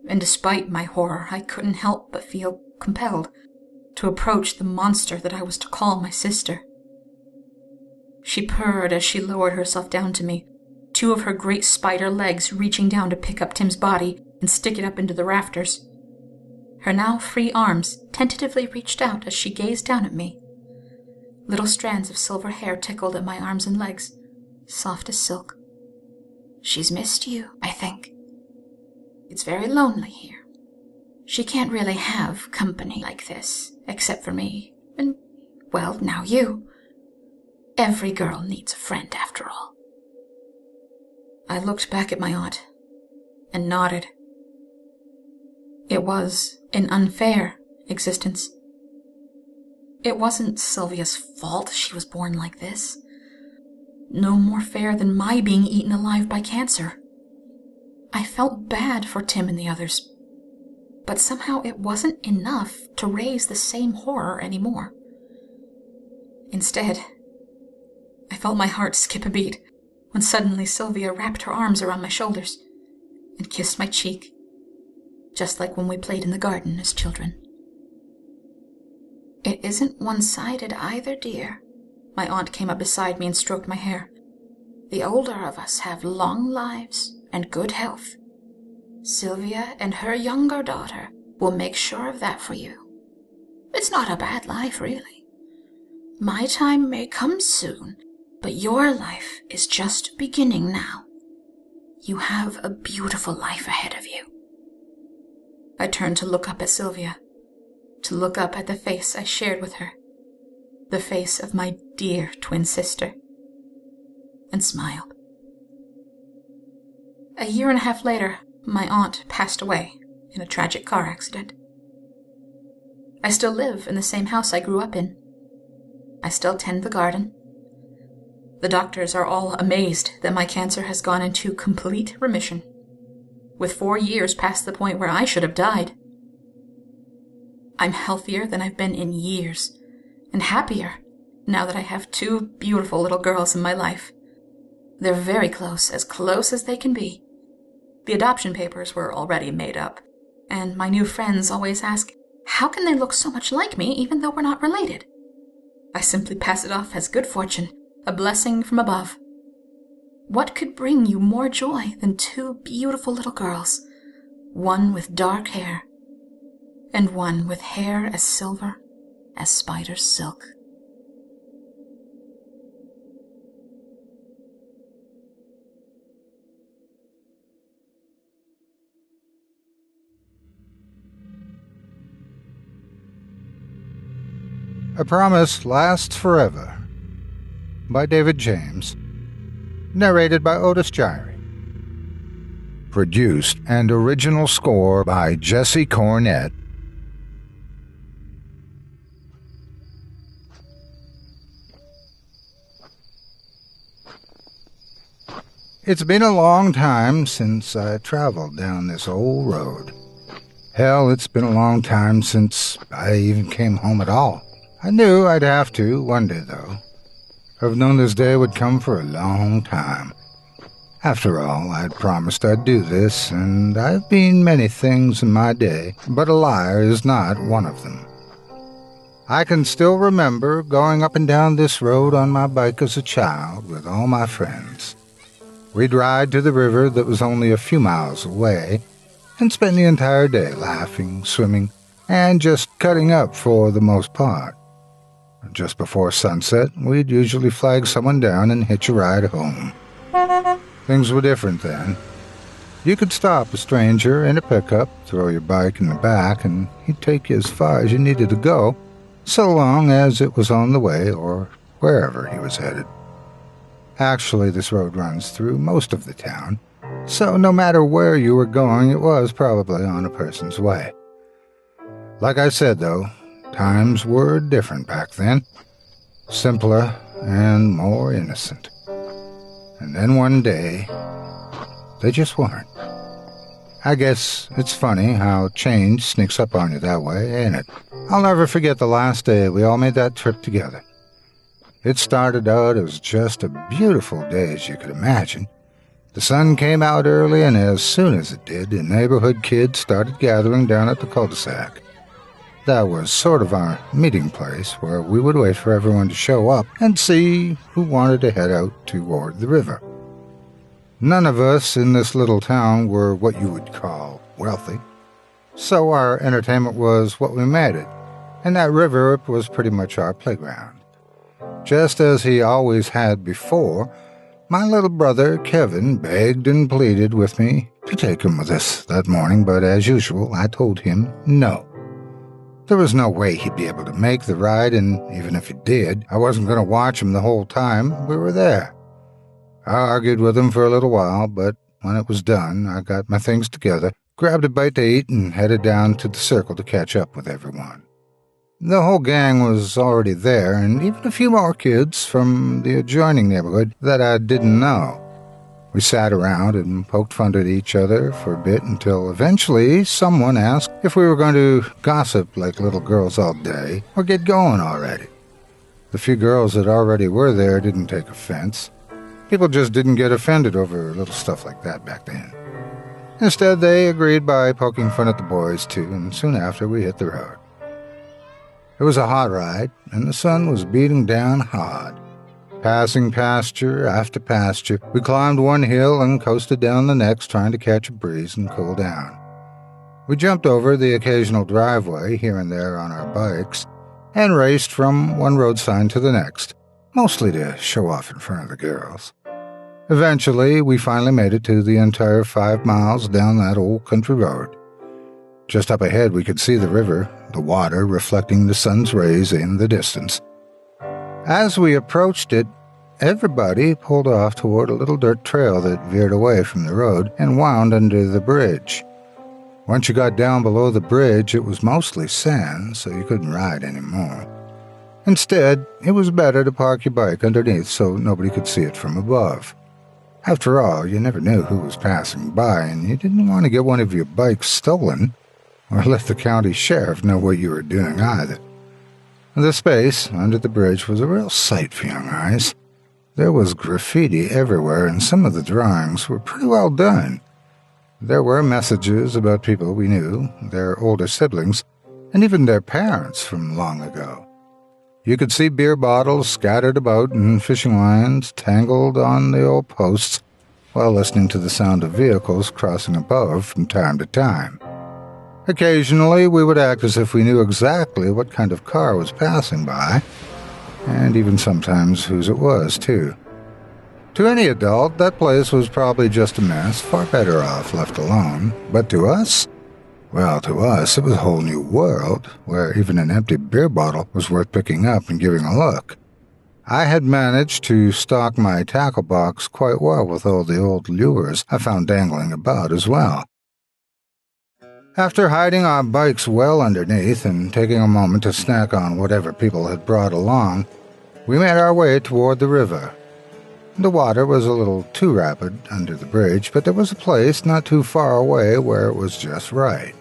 And despite my horror, I couldn't help but feel compelled to approach the monster that I was to call my sister. She purred as she lowered herself down to me, two of her great spider legs reaching down to pick up Tim's body and stick it up into the rafters. Her now free arms tentatively reached out as she gazed down at me. Little strands of silver hair tickled at my arms and legs, soft as silk. "She's missed you, I think. It's very lonely here. She can't really have company like this, except for me, and, well, now you. Every girl needs a friend, after all." I looked back at my aunt and nodded. It was an unfair existence. It wasn't Silvia's fault she was born like this. No more fair than my being eaten alive by cancer. I felt bad for Tim and the others, but somehow it wasn't enough to raise the same horror anymore. Instead, I felt my heart skip a beat when suddenly Silvia wrapped her arms around my shoulders and kissed my cheek, just like when we played in the garden as children. "It isn't one-sided either, dear." My aunt came up beside me and stroked my hair. "The older of us have long lives and good health. Silvia and her younger daughter will make sure of that for you. It's not a bad life, really. My time may come soon, but your life is just beginning now. You have a beautiful life ahead of you." I turned to look up at Silvia, to look up at the face I shared with her, the face of my dear twin sister, and smiled. A year and a half later, my aunt passed away in a tragic car accident. I still live in the same house I grew up in. I still tend the garden. The doctors are all amazed that my cancer has gone into complete remission, with 4 years past the point where I should have died. I'm healthier than I've been in years, and happier now that I have 2 beautiful little girls in my life. They're very close as they can be. The adoption papers were already made up, and my new friends always ask, how can they look so much like me even though we're not related? I simply pass it off as good fortune, a blessing from above. What could bring you more joy than 2 beautiful little girls, one with dark hair, and one with hair as silver as spider's silk? A Promise Lasts Forever by David James. Narrated by Otis Jiry. Produced and original score by Jesse Cornett. It's been a long time since I traveled down this old road. Hell, it's been a long time since I even came home at all. I knew I'd have to one day, though. I've known this day would come for a long time. After all, I'd promised I'd do this, and I've been many things in my day, but a liar is not one of them. I can still remember going up and down this road on my bike as a child with all my friends. We'd ride to the river that was only a few miles away, and spend the entire day laughing, swimming, and just cutting up for the most part. Just before sunset, we'd usually flag someone down and hitch a ride home. Things were different then. You could stop a stranger in a pickup, throw your bike in the back, and he'd take you as far as you needed to go, so long as it was on the way or wherever he was headed. Actually, this road runs through most of the town, so no matter where you were going, it was probably on a person's way. Like I said, though, times were different back then. Simpler and more innocent. And then one day, they just weren't. I guess it's funny how change sneaks up on you that way, ain't it? I'll never forget the last day we all made that trip together. It started out as just a beautiful day as you could imagine. The sun came out early, and as soon as it did, the neighborhood kids started gathering down at the cul-de-sac. That was sort of our meeting place, where we would wait for everyone to show up and see who wanted to head out toward the river. None of us in this little town were what you would call wealthy, so our entertainment was what we made it, and that river was pretty much our playground. Just as he always had before, my little brother Kevin begged and pleaded with me to take him with us that morning, but as usual, I told him no. There was no way he'd be able to make the ride, and even if he did, I wasn't going to watch him the whole time we were there. I argued with him for a little while, but when it was done, I got my things together, grabbed a bite to eat, and headed down to the circle to catch up with everyone. The whole gang was already there, and even a few more kids from the adjoining neighborhood that I didn't know. We sat around and poked fun at each other for a bit until eventually someone asked if we were going to gossip like little girls all day or get going already. The few girls that already were there didn't take offense. People just didn't get offended over little stuff like that back then. Instead, they agreed by poking fun at the boys too, and soon after we hit the road. It was a hot ride, and the sun was beating down hard. Passing pasture after pasture, we climbed one hill and coasted down the next, trying to catch a breeze and cool down. We jumped over the occasional driveway here and there on our bikes and raced from one road sign to the next, mostly to show off in front of the girls. Eventually, we finally made it to the entire 5 miles down that old country road. Just up ahead, we could see the river, the water reflecting the sun's rays in the distance. As we approached it, everybody pulled off toward a little dirt trail that veered away from the road and wound under the bridge. Once you got down below the bridge, it was mostly sand, so you couldn't ride anymore. Instead, it was better to park your bike underneath so nobody could see it from above. After all, you never knew who was passing by, and you didn't want to get one of your bikes stolen, or let the county sheriff know what you were doing either. The space under the bridge was a real sight for young eyes. There was graffiti everywhere, and some of the drawings were pretty well done. There were messages about people we knew, their older siblings, and even their parents from long ago. You could see beer bottles scattered about and fishing lines tangled on the old posts while listening to the sound of vehicles crossing above from time to time. Occasionally, we would act as if we knew exactly what kind of car was passing by, and even sometimes whose it was, too. To any adult, that place was probably just a mess, far better off left alone. But to us? Well, to us, it was a whole new world, where even an empty beer bottle was worth picking up and giving a look. I had managed to stock my tackle box quite well with all the old lures I found dangling about as well. After hiding our bikes well underneath and taking a moment to snack on whatever people had brought along, we made our way toward the river. The water was a little too rapid under the bridge, but there was a place not too far away where it was just right.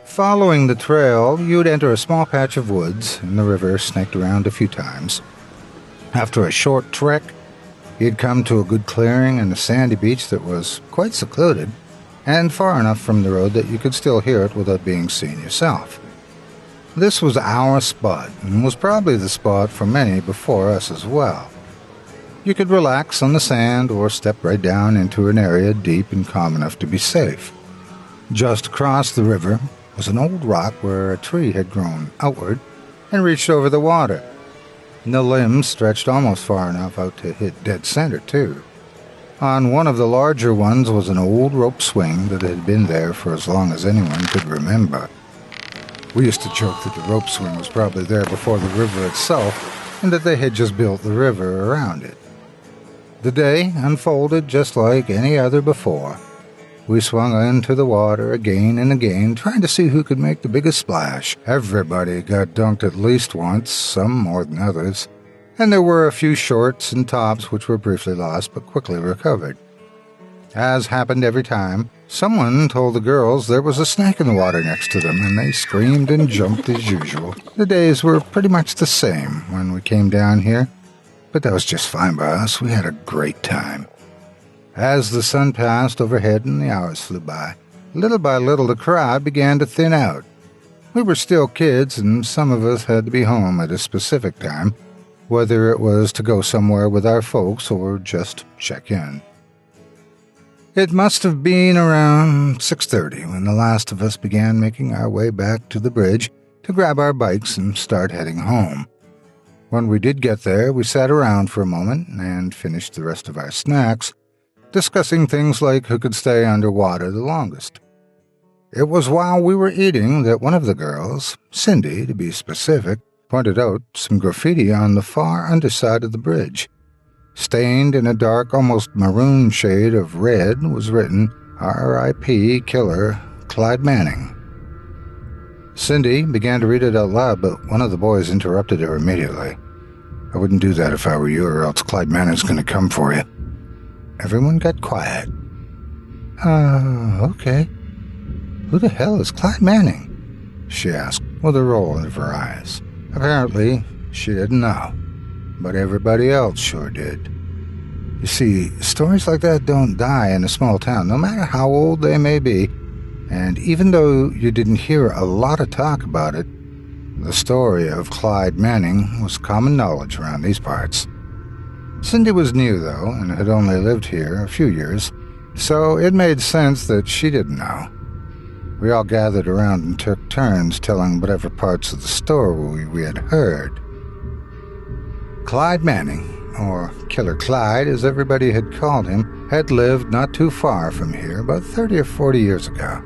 Following the trail, you'd enter a small patch of woods, and the river snaked around a few times. After a short trek, you'd come to a good clearing and a sandy beach that was quite secluded, and far enough from the road that you could still hear it without being seen yourself. This was our spot, and was probably the spot for many before us as well. You could relax on the sand or step right down into an area deep and calm enough to be safe. Just across the river was an old rock where a tree had grown outward and reached over the water. And the limbs stretched almost far enough out to hit dead center, too. On one of the larger ones was an old rope swing that had been there for as long as anyone could remember. We used to joke that the rope swing was probably there before the river itself, and that they had just built the river around it. The day unfolded just like any other before. We swung into the water again and again, trying to see who could make the biggest splash. Everybody got dunked at least once, some more than others, and there were a few shorts and tops which were briefly lost but quickly recovered. As happened every time, someone told the girls there was a snake in the water next to them, and they screamed and jumped as usual. The days were pretty much the same when we came down here, but that was just fine by us. We had a great time. As the sun passed overhead and the hours flew by, little by little the crowd began to thin out. We were still kids, and some of us had to be home at a specific time, whether it was to go somewhere with our folks or just check in. It must have been around 6:30 when the last of us began making our way back to the bridge to grab our bikes and start heading home. When we did get there, we sat around for a moment and finished the rest of our snacks, discussing things like who could stay underwater the longest. It was while we were eating that one of the girls, Cindy to be specific, pointed out some graffiti on the far underside of the bridge. Stained in a dark, almost maroon shade of red was written, R.I.P. Killer Clyde Manning. Cindy began to read it out loud, but one of the boys interrupted her immediately. "I wouldn't do that if I were you, or else Clyde Manning's going to come for you." Everyone got quiet. Okay. Who the hell is Clyde Manning?" she asked, with a roll of her eyes. Apparently, she didn't know, but everybody else sure did. You see, stories like that don't die in a small town, no matter how old they may be, and even though you didn't hear a lot of talk about it, the story of Clyde Manning was common knowledge around these parts. Cindy was new, though, and had only lived here a few years, so it made sense that she didn't know. We all gathered around and took turns telling whatever parts of the story we had heard. Clyde Manning, or Killer Clyde as everybody had called him, had lived not too far from here, about 30 or 40 years ago.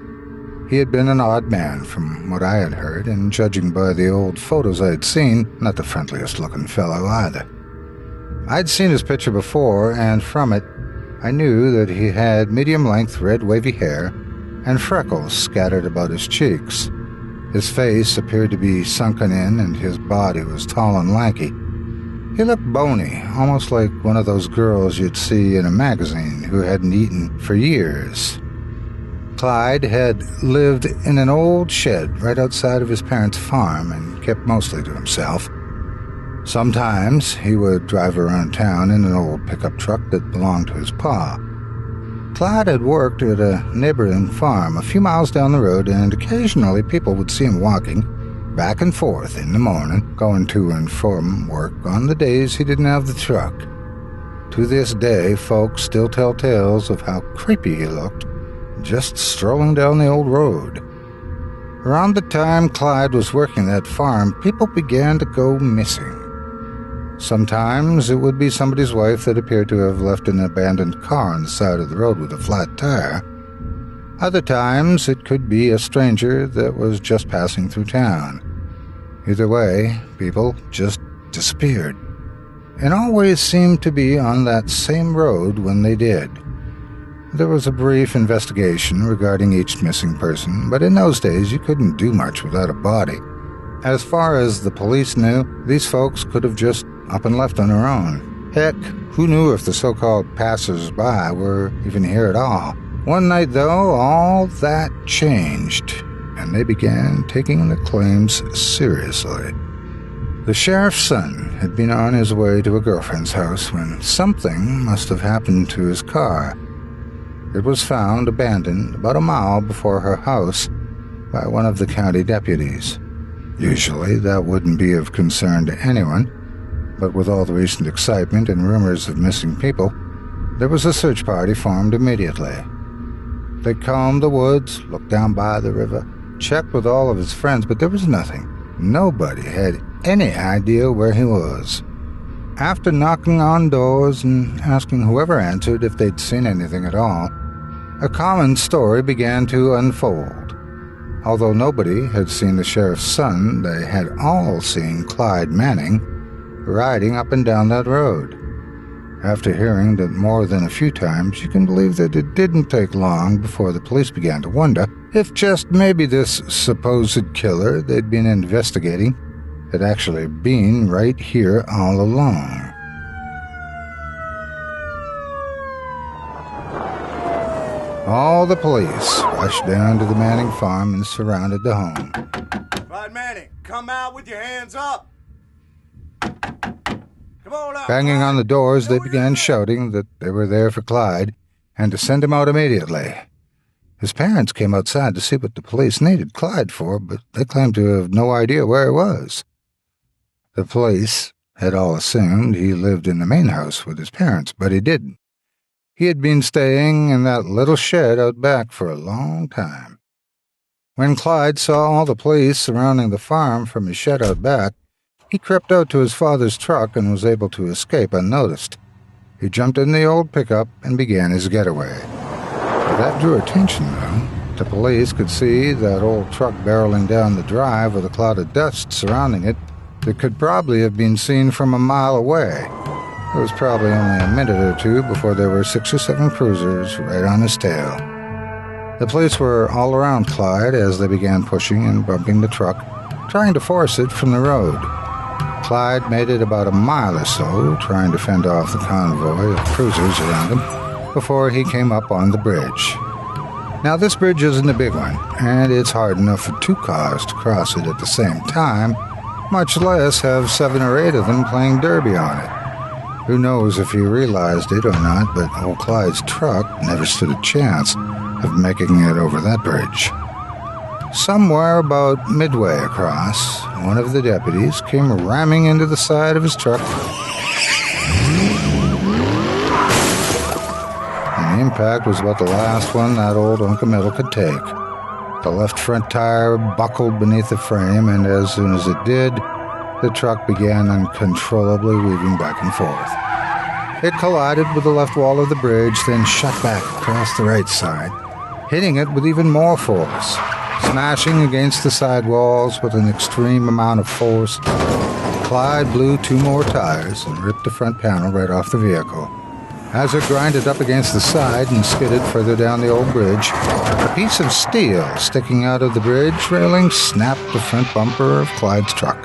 He had been an odd man from what I had heard, and judging by the old photos I had seen, not the friendliest-looking fellow either. I'd seen his picture before, and from it, I knew that he had medium-length red wavy hair and freckles scattered about his cheeks. His face appeared to be sunken in, and his body was tall and lanky. He looked bony, almost like one of those girls you'd see in a magazine who hadn't eaten for years. Clyde had lived in an old shed right outside of his parents' farm and kept mostly to himself. Sometimes he would drive around town in an old pickup truck that belonged to his pa. Clyde had worked at a neighboring farm a few miles down the road, and occasionally people would see him walking back and forth in the morning, going to and from work on the days he didn't have the truck. To this day, folks still tell tales of how creepy he looked, just strolling down the old road. Around the time Clyde was working that farm, people began to go missing. Sometimes it would be somebody's wife that appeared to have left an abandoned car on the side of the road with a flat tire. Other times it could be a stranger that was just passing through town. Either way, people just disappeared, and always seemed to be on that same road when they did. There was a brief investigation regarding each missing person, but in those days you couldn't do much without a body. As far as the police knew, these folks could have just up and left on their own. Heck, who knew if the so-called passers-by were even here at all? One night, though, all that changed, and they began taking the claims seriously. The sheriff's son had been on his way to a girlfriend's house when something must have happened to his car. It was found abandoned about a mile before her house by one of the county deputies. Usually that wouldn't be of concern to anyone, but with all the recent excitement and rumors of missing people, there was a search party formed immediately. They combed the woods, looked down by the river, checked with all of his friends, but there was nothing. Nobody had any idea where he was. After knocking on doors and asking whoever answered if they'd seen anything at all, a common story began to unfold. Although nobody had seen the sheriff's son, they had all seen Clyde Manning riding up and down that road. After hearing that more than a few times, you can believe that it didn't take long before the police began to wonder if just maybe this supposed killer they'd been investigating had actually been right here all along. All the police rushed down to the Manning farm and surrounded the home. Clyde Manning, come out with your hands up! Come on out! Banging on the doors, they began shouting that they were there for Clyde and to send him out immediately. His parents came outside to see what the police needed Clyde for, but they claimed to have no idea where he was. The police had all assumed he lived in the main house with his parents, but he didn't. He had been staying in that little shed out back for a long time. When Clyde saw all the police surrounding the farm from his shed out back, he crept out to his father's truck and was able to escape unnoticed. He jumped in the old pickup and began his getaway. That drew attention, though. The police could see that old truck barreling down the drive with a cloud of dust surrounding it that could probably have been seen from a mile away. It was probably only a minute or two before there were 6 or 7 cruisers right on his tail. The police were all around Clyde as they began pushing and bumping the truck, trying to force it from the road. Clyde made it about a mile or so, trying to fend off the convoy of cruisers around him, before he came up on the bridge. Now, this bridge isn't a big one, and it's hard enough for 2 cars to cross it at the same time, much less have 7 or 8 of them playing derby on it. Who knows if he realized it or not, but old Clyde's truck never stood a chance of making it over that bridge. Somewhere about midway across, one of the deputies came ramming into the side of his truck, and the impact was about the last one that old Uncle Middle could take. The left front tire buckled beneath the frame, and as soon as it did, the truck began uncontrollably weaving back and forth. It collided with the left wall of the bridge, then shot back across the right side, hitting it with even more force. Smashing against the side walls with an extreme amount of force, Clyde blew 2 more tires and ripped the front panel right off the vehicle. As it grinded up against the side and skidded further down the old bridge, a piece of steel sticking out of the bridge railing snapped the front bumper of Clyde's truck.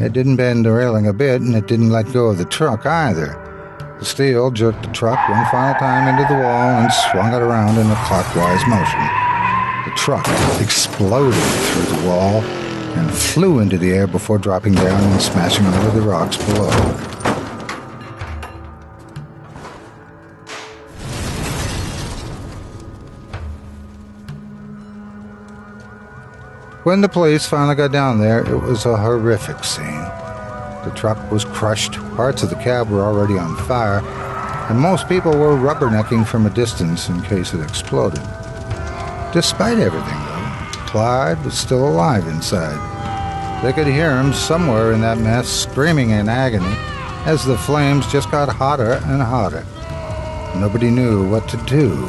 It didn't bend the railing a bit, and it didn't let go of the truck either. The steel jerked the truck one final time into the wall and swung it around in a clockwise motion. The truck exploded through the wall and flew into the air before dropping down and smashing over the rocks below. When the police finally got down there, it was a horrific scene. The truck was crushed, parts of the cab were already on fire, and most people were rubbernecking from a distance in case it exploded. Despite everything, though, Clyde was still alive inside. They could hear him somewhere in that mess screaming in agony as the flames just got hotter and hotter. Nobody knew what to do.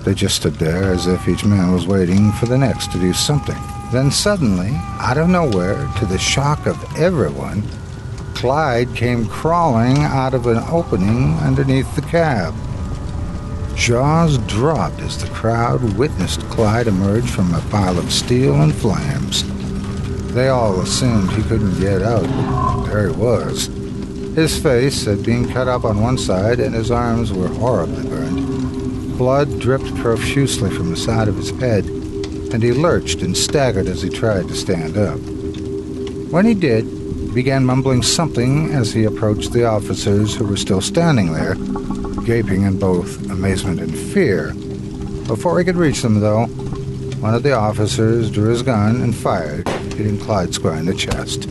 They just stood there as if each man was waiting for the next to do something. Then suddenly, out of nowhere, to the shock of everyone, Clyde came crawling out of an opening underneath the cab. Jaws dropped as the crowd witnessed Clyde emerge from a pile of steel and flames. They all assumed he couldn't get out, but there he was. His face had been cut up on one side, and his arms were horribly burned. Blood dripped profusely from the side of his head, and he lurched and staggered as he tried to stand up. When he did, he began mumbling something as he approached the officers who were still standing there, gaping in both amazement and fear. Before he could reach them, though, one of the officers drew his gun and fired, hitting Clyde square in the chest.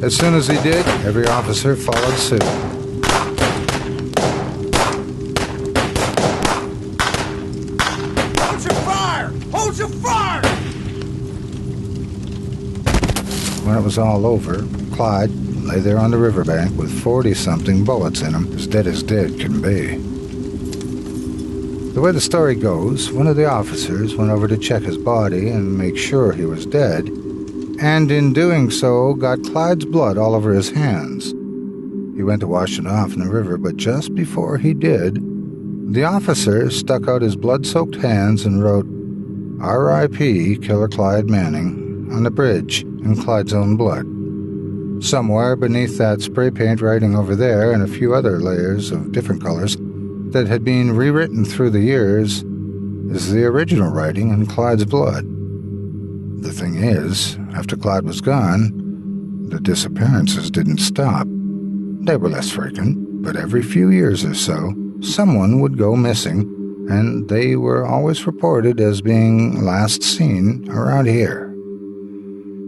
As soon as he did, every officer followed suit. Hold your fire! Hold your fire! When it was all over, Clyde lay there on the riverbank with 40-something bullets in him, as dead can be. The way the story goes, one of the officers went over to check his body and make sure he was dead, and in doing so got Clyde's blood all over his hands. He went to wash it off in the river, but just before he did, the officer stuck out his blood-soaked hands and wrote, R.I.P. Killer Clyde Manning, on the bridge in Clyde's own blood. Somewhere beneath that spray paint writing over there and a few other layers of different colors that had been rewritten through the years is the original writing in Clyde's blood. The thing is, after Clyde was gone, the disappearances didn't stop. They were less frequent, but every few years or so, someone would go missing, and they were always reported as being last seen around here.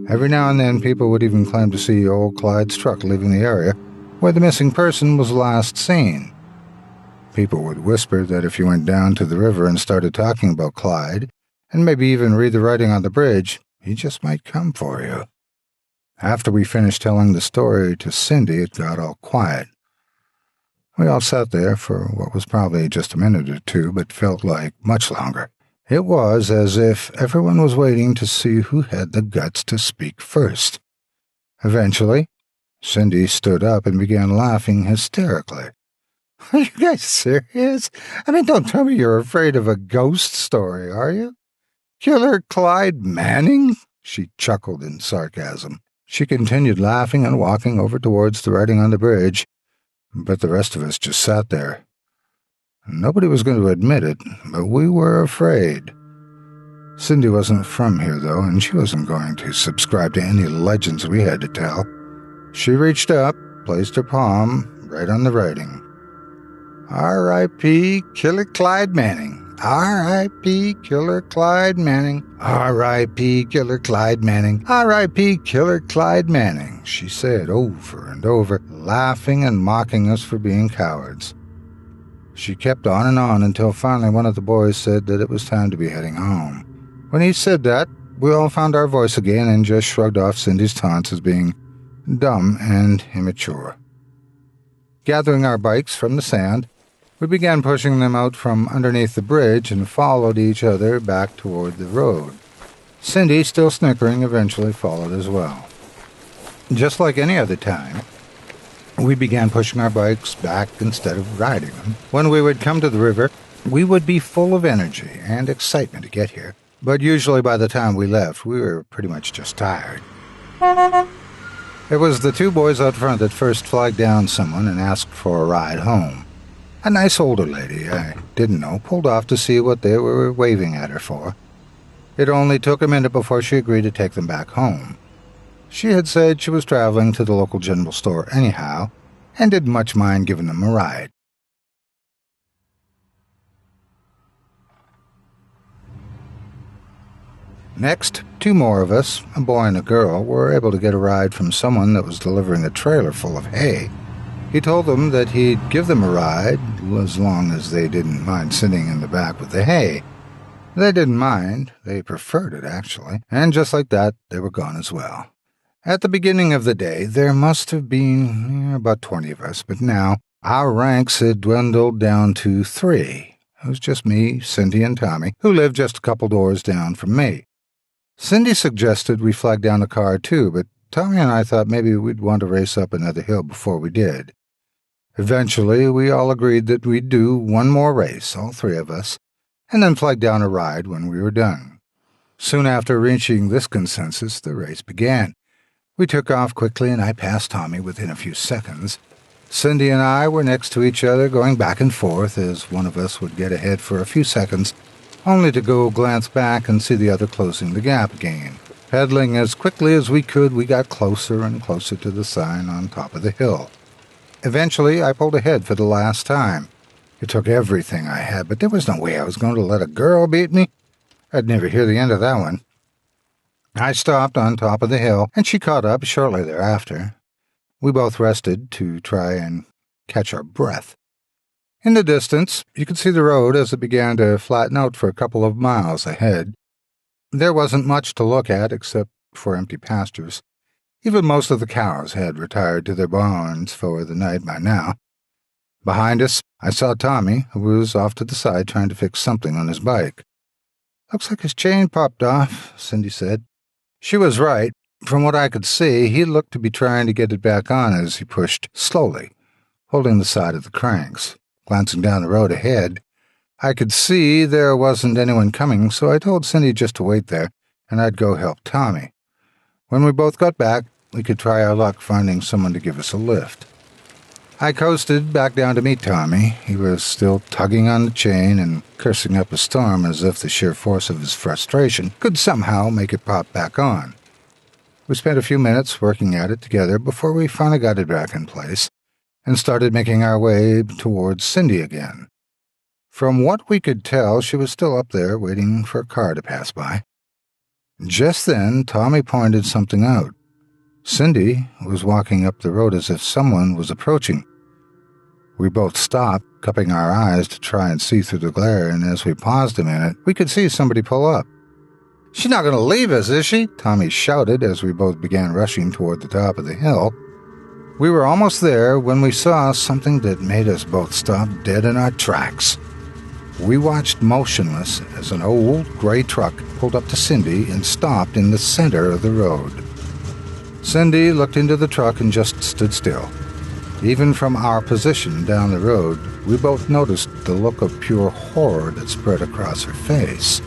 Every now and then, people would even claim to see old Clyde's truck leaving the area where the missing person was last seen. People would whisper that if you went down to the river and started talking about Clyde, and maybe even read the writing on the bridge, he just might come for you. After we finished telling the story to Cindy, it got all quiet. We all sat there for what was probably just a minute or two, but felt like much longer. It was as if everyone was waiting to see who had the guts to speak first. Eventually, Cindy stood up and began laughing hysterically. Are you guys serious? I mean, don't tell me you're afraid of a ghost story, are you? Killer Clyde Manning? She chuckled in sarcasm. She continued laughing and walking over towards the writing on the bridge, but the rest of us just sat there. Nobody was going to admit it, but we were afraid. Cindy wasn't from here, though, and she wasn't going to subscribe to any legends we had to tell. She reached up, placed her palm right on the writing. R.I.P. Killer Clyde Manning. R.I.P. Killer Clyde Manning. R.I.P. Killer Clyde Manning. R.I.P. Killer Clyde Manning, she said over and over, laughing and mocking us for being cowards. She kept on and on until finally one of the boys said that it was time to be heading home. When he said that, we all found our voice again and just shrugged off Cindy's taunts as being dumb and immature. Gathering our bikes from the sand, we began pushing them out from underneath the bridge and followed each other back toward the road. Cindy, still snickering, eventually followed as well. just like any other time, we began pushing our bikes back instead of riding them. When we would come to the river, we would be full of energy and excitement to get here. But usually by the time we left, we were pretty much just tired. It was the two boys out front that first flagged down someone and asked for a ride home. A nice older lady, I didn't know, pulled off to see what they were waving at her for. It only took a minute before she agreed to take them back home. She had said she was traveling to the local general store anyhow, and didn't much mind giving them a ride. Next, two more of us, a boy and a girl, were able to get a ride from someone that was delivering a trailer full of hay. He told them that he'd give them a ride as long as they didn't mind sitting in the back with the hay. They didn't mind, they preferred it actually, and just like that, they were gone as well. At the beginning of the day, there must have been about 20 of us, but now our ranks had dwindled down to 3. It was just me, Cindy, and Tommy, who lived just a couple doors down from me. Cindy suggested we flag down a car too, but Tommy and I thought maybe we'd want to race up another hill before we did. Eventually, we all agreed that we'd do one more race, all 3 of us, and then flag down a ride when we were done. Soon after reaching this consensus, the race began. We took off quickly, and I passed Tommy within a few seconds. Cindy and I were next to each other, going back and forth as one of us would get ahead for a few seconds, only to go glance back and see the other closing the gap again. Pedaling as quickly as we could, we got closer and closer to the sign on top of the hill. Eventually, I pulled ahead for the last time. It took everything I had, but there was no way I was going to let a girl beat me. I'd never hear the end of that one. I stopped on top of the hill, and she caught up shortly thereafter. We both rested to try and catch our breath. In the distance, you could see the road as it began to flatten out for a couple of miles ahead. There wasn't much to look at except for empty pastures. Even most of the cows had retired to their barns for the night by now. Behind us, I saw Tommy, who was off to the side trying to fix something on his bike. "Looks like his chain popped off," Cindy said. She was right. From what I could see, he looked to be trying to get it back on as he pushed slowly, holding the side of the cranks. Glancing down the road ahead, I could see there wasn't anyone coming, so I told Cindy just to wait there, and I'd go help Tommy. When we both got back, we could try our luck finding someone to give us a lift. I coasted back down to meet Tommy. He was still tugging on the chain and cursing up a storm as if the sheer force of his frustration could somehow make it pop back on. We spent a few minutes working at it together before we finally got it back in place and started making our way towards Cindy again. From what we could tell, she was still up there waiting for a car to pass by. Just then, Tommy pointed something out. Cindy was walking up the road as if someone was approaching. We both stopped, cupping our eyes to try and see through the glare, and as we paused a minute, we could see somebody pull up. "She's not going to leave us, is she?" Tommy shouted as we both began rushing toward the top of the hill. We were almost there when we saw something that made us both stop dead in our tracks. We watched motionless as an old gray truck pulled up to Cindy and stopped in the center of the road. Cindy looked into the truck and just stood still. Even from our position down the road, we both noticed the look of pure horror that spread across her face.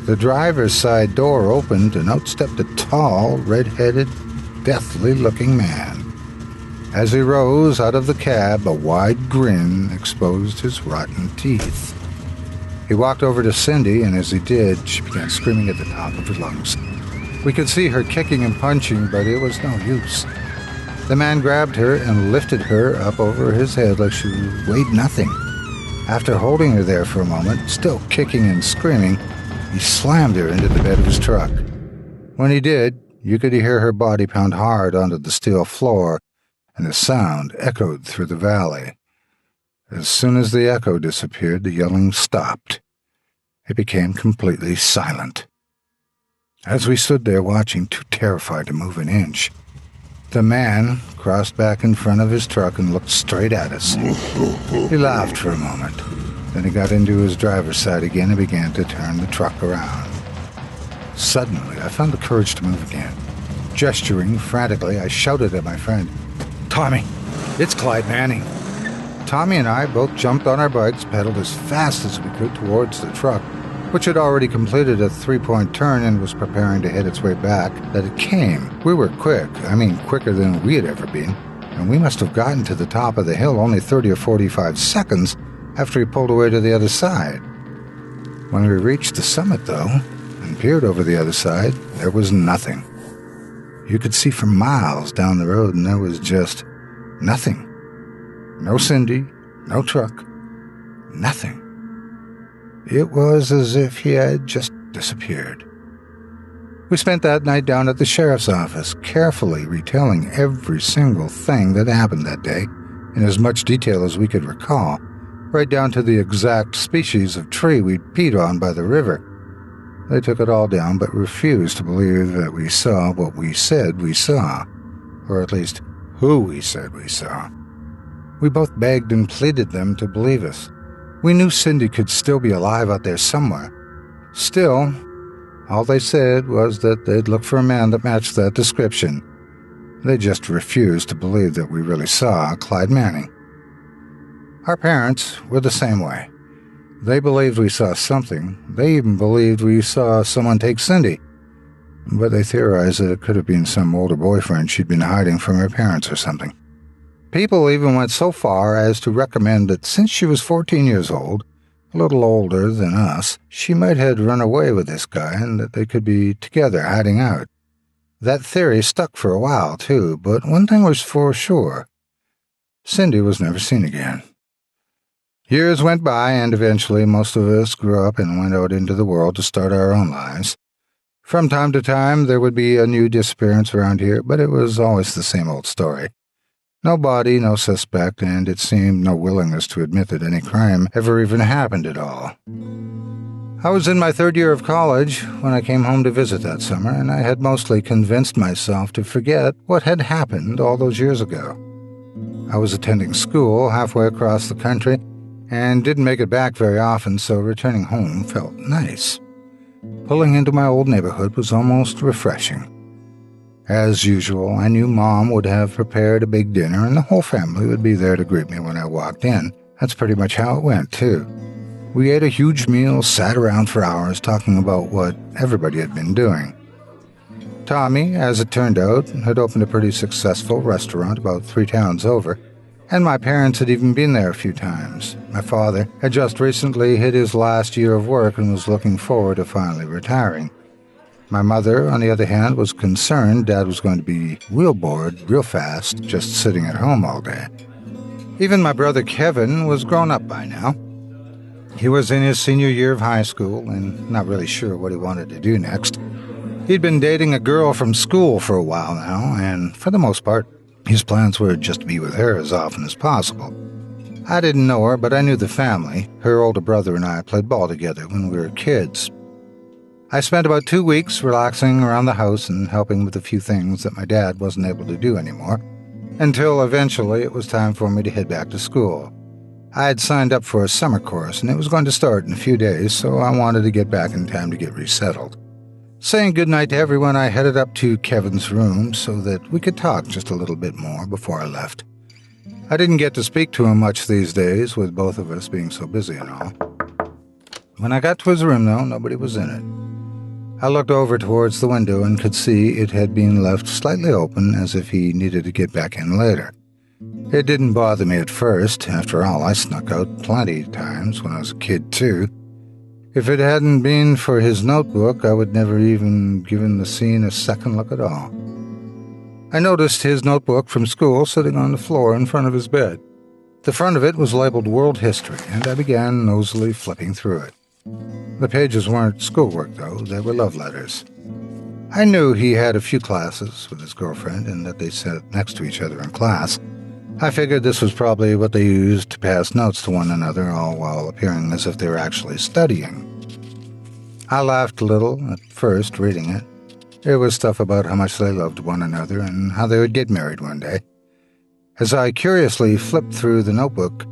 The driver's side door opened and out stepped a tall, red-headed, deathly-looking man. As he rose out of the cab, a wide grin exposed his rotten teeth. He walked over to Cindy, and as he did, she began screaming at the top of her lungs. We could see her kicking and punching, but it was no use. The man grabbed her and lifted her up over his head like she weighed nothing. After holding her there for a moment, still kicking and screaming, he slammed her into the bed of his truck. When he did, you could hear her body pound hard onto the steel floor, and the sound echoed through the valley. As soon as the echo disappeared, the yelling stopped. It became completely silent. As we stood there watching, too terrified to move an inch, the man crossed back in front of his truck and looked straight at us. He laughed for a moment. Then he got into his driver's side again and began to turn the truck around. Suddenly, I found the courage to move again. Gesturing frantically, I shouted at my friend, "Tommy, it's Clyde Manning." Tommy and I both jumped on our bikes, pedaled as fast as we could towards the truck, which had already completed a 3-point turn and was preparing to hit its way back, that it came. We were quick, quicker than we had ever been, and we must have gotten to the top of the hill only 30 or 45 seconds after he pulled away to the other side. When we reached the summit, though, and peered over the other side, there was nothing. You could see for miles down the road, and there was just nothing. No Cindy, no truck, nothing. It was as if he had just disappeared. We spent that night down at the sheriff's office, carefully retelling every single thing that happened that day in as much detail as we could recall, right down to the exact species of tree we'd peed on by the river. They took it all down, but refused to believe that we saw what we said we saw, or at least who we said we saw. We both begged and pleaded them to believe us. We knew Cindy could still be alive out there somewhere. Still, all they said was that they'd look for a man that matched that description. They just refused to believe that we really saw Clyde Manning. Our parents were the same way. They believed we saw something. They even believed we saw someone take Cindy. But they theorized that it could have been some older boyfriend she'd been hiding from her parents or something. People even went so far as to recommend that since she was 14 years old, a little older than us, she might have run away with this guy and that they could be together hiding out. That theory stuck for a while, too, but one thing was for sure. Cindy was never seen again. Years went by, and eventually most of us grew up and went out into the world to start our own lives. From time to time, there would be a new disappearance around here, but it was always the same old story. No body, no suspect, and it seemed no willingness to admit that any crime ever even happened at all. I was in my 3rd year of college when I came home to visit that summer, and I had mostly convinced myself to forget what had happened all those years ago. I was attending school halfway across the country and didn't make it back very often, so returning home felt nice. Pulling into my old neighborhood was almost refreshing. As usual, I knew Mom would have prepared a big dinner and the whole family would be there to greet me when I walked in. That's pretty much how it went, too. We ate a huge meal, sat around for hours talking about what everybody had been doing. Tommy, as it turned out, had opened a pretty successful restaurant about 3 towns over, and my parents had even been there a few times. My father had just recently hit his last year of work and was looking forward to finally retiring. My mother, on the other hand, was concerned Dad was going to be real bored real fast, just sitting at home all day. Even my brother Kevin was grown up by now. He was in his senior year of high school and not really sure what he wanted to do next. He'd been dating a girl from school for a while now, and for the most part, his plans were just to be with her as often as possible. I didn't know her, but I knew the family. Her older brother and I played ball together when we were kids. I spent about 2 weeks relaxing around the house and helping with a few things that my dad wasn't able to do anymore, until eventually it was time for me to head back to school. I had signed up for a summer course, and it was going to start in a few days, so I wanted to get back in time to get resettled. Saying goodnight to everyone, I headed up to Kevin's room so that we could talk just a little bit more before I left. I didn't get to speak to him much these days, with both of us being so busy and all. When I got to his room, though, nobody was in it. I looked over towards the window and could see it had been left slightly open as if he needed to get back in later. It didn't bother me at first. After all, I snuck out plenty of times when I was a kid, too. If it hadn't been for his notebook, I would never even given the scene a second look at all. I noticed his notebook from school sitting on the floor in front of his bed. The front of it was labeled World History, and I began nosily flipping through it. The pages weren't schoolwork, though. They were love letters. I knew he had a few classes with his girlfriend and that they sat next to each other in class. I figured this was probably what they used to pass notes to one another, all while appearing as if they were actually studying. I laughed a little at first reading it. It was stuff about how much they loved one another and how they would get married one day. As I curiously flipped through the notebook,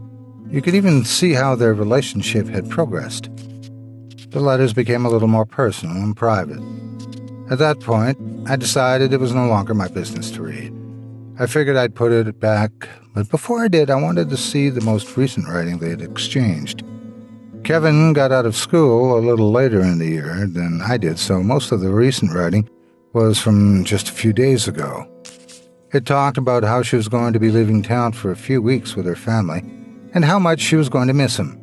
you could even see how their relationship had progressed. The letters became a little more personal and private. At that point, I decided it was no longer my business to read. I figured I'd put it back, but before I did, I wanted to see the most recent writing they had exchanged. Kevin got out of school a little later in the year than I did, so most of the recent writing was from just a few days ago. It talked about how she was going to be leaving town for a few weeks with her family, and how much she was going to miss him.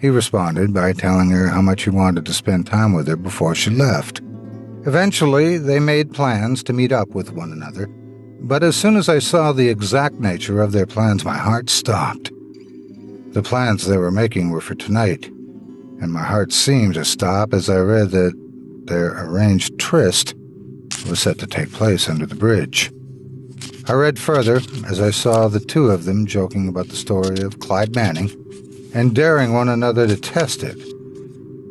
He responded by telling her how much he wanted to spend time with her before she left. Eventually, they made plans to meet up with one another, but as soon as I saw the exact nature of their plans, my heart stopped. The plans they were making were for tonight, and my heart seemed to stop as I read that their arranged tryst was set to take place under the bridge. I read further as I saw the two of them joking about the story of Clyde Manning and daring one another to test it.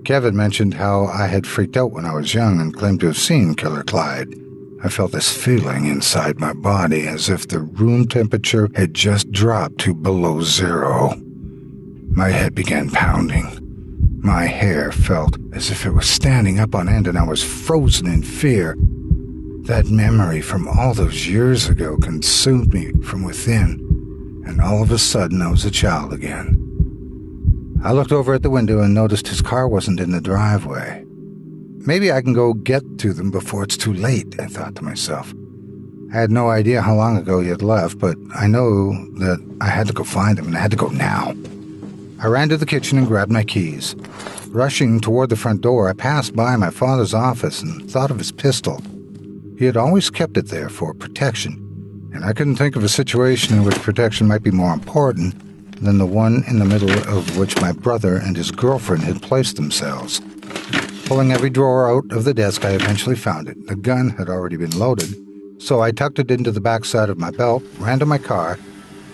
Kevin mentioned how I had freaked out when I was young and claimed to have seen Killer Clyde. I felt this feeling inside my body as if the room temperature had just dropped to below zero. My head began pounding. My hair felt as if it was standing up on end and I was frozen in fear. That memory from all those years ago consumed me from within, and all of a sudden I was a child again. I looked over at the window and noticed his car wasn't in the driveway. Maybe I can go get to them before it's too late, I thought to myself. I had no idea how long ago he had left, but I know that I had to go find him, and I had to go now. I ran to the kitchen and grabbed my keys. Rushing toward the front door, I passed by my father's office and thought of his pistol. He had always kept it there for protection, and I couldn't think of a situation in which protection might be more important than the one in the middle of which my brother and his girlfriend had placed themselves. Pulling every drawer out of the desk, I eventually found it. The gun had already been loaded, so I tucked it into the backside of my belt, ran to my car,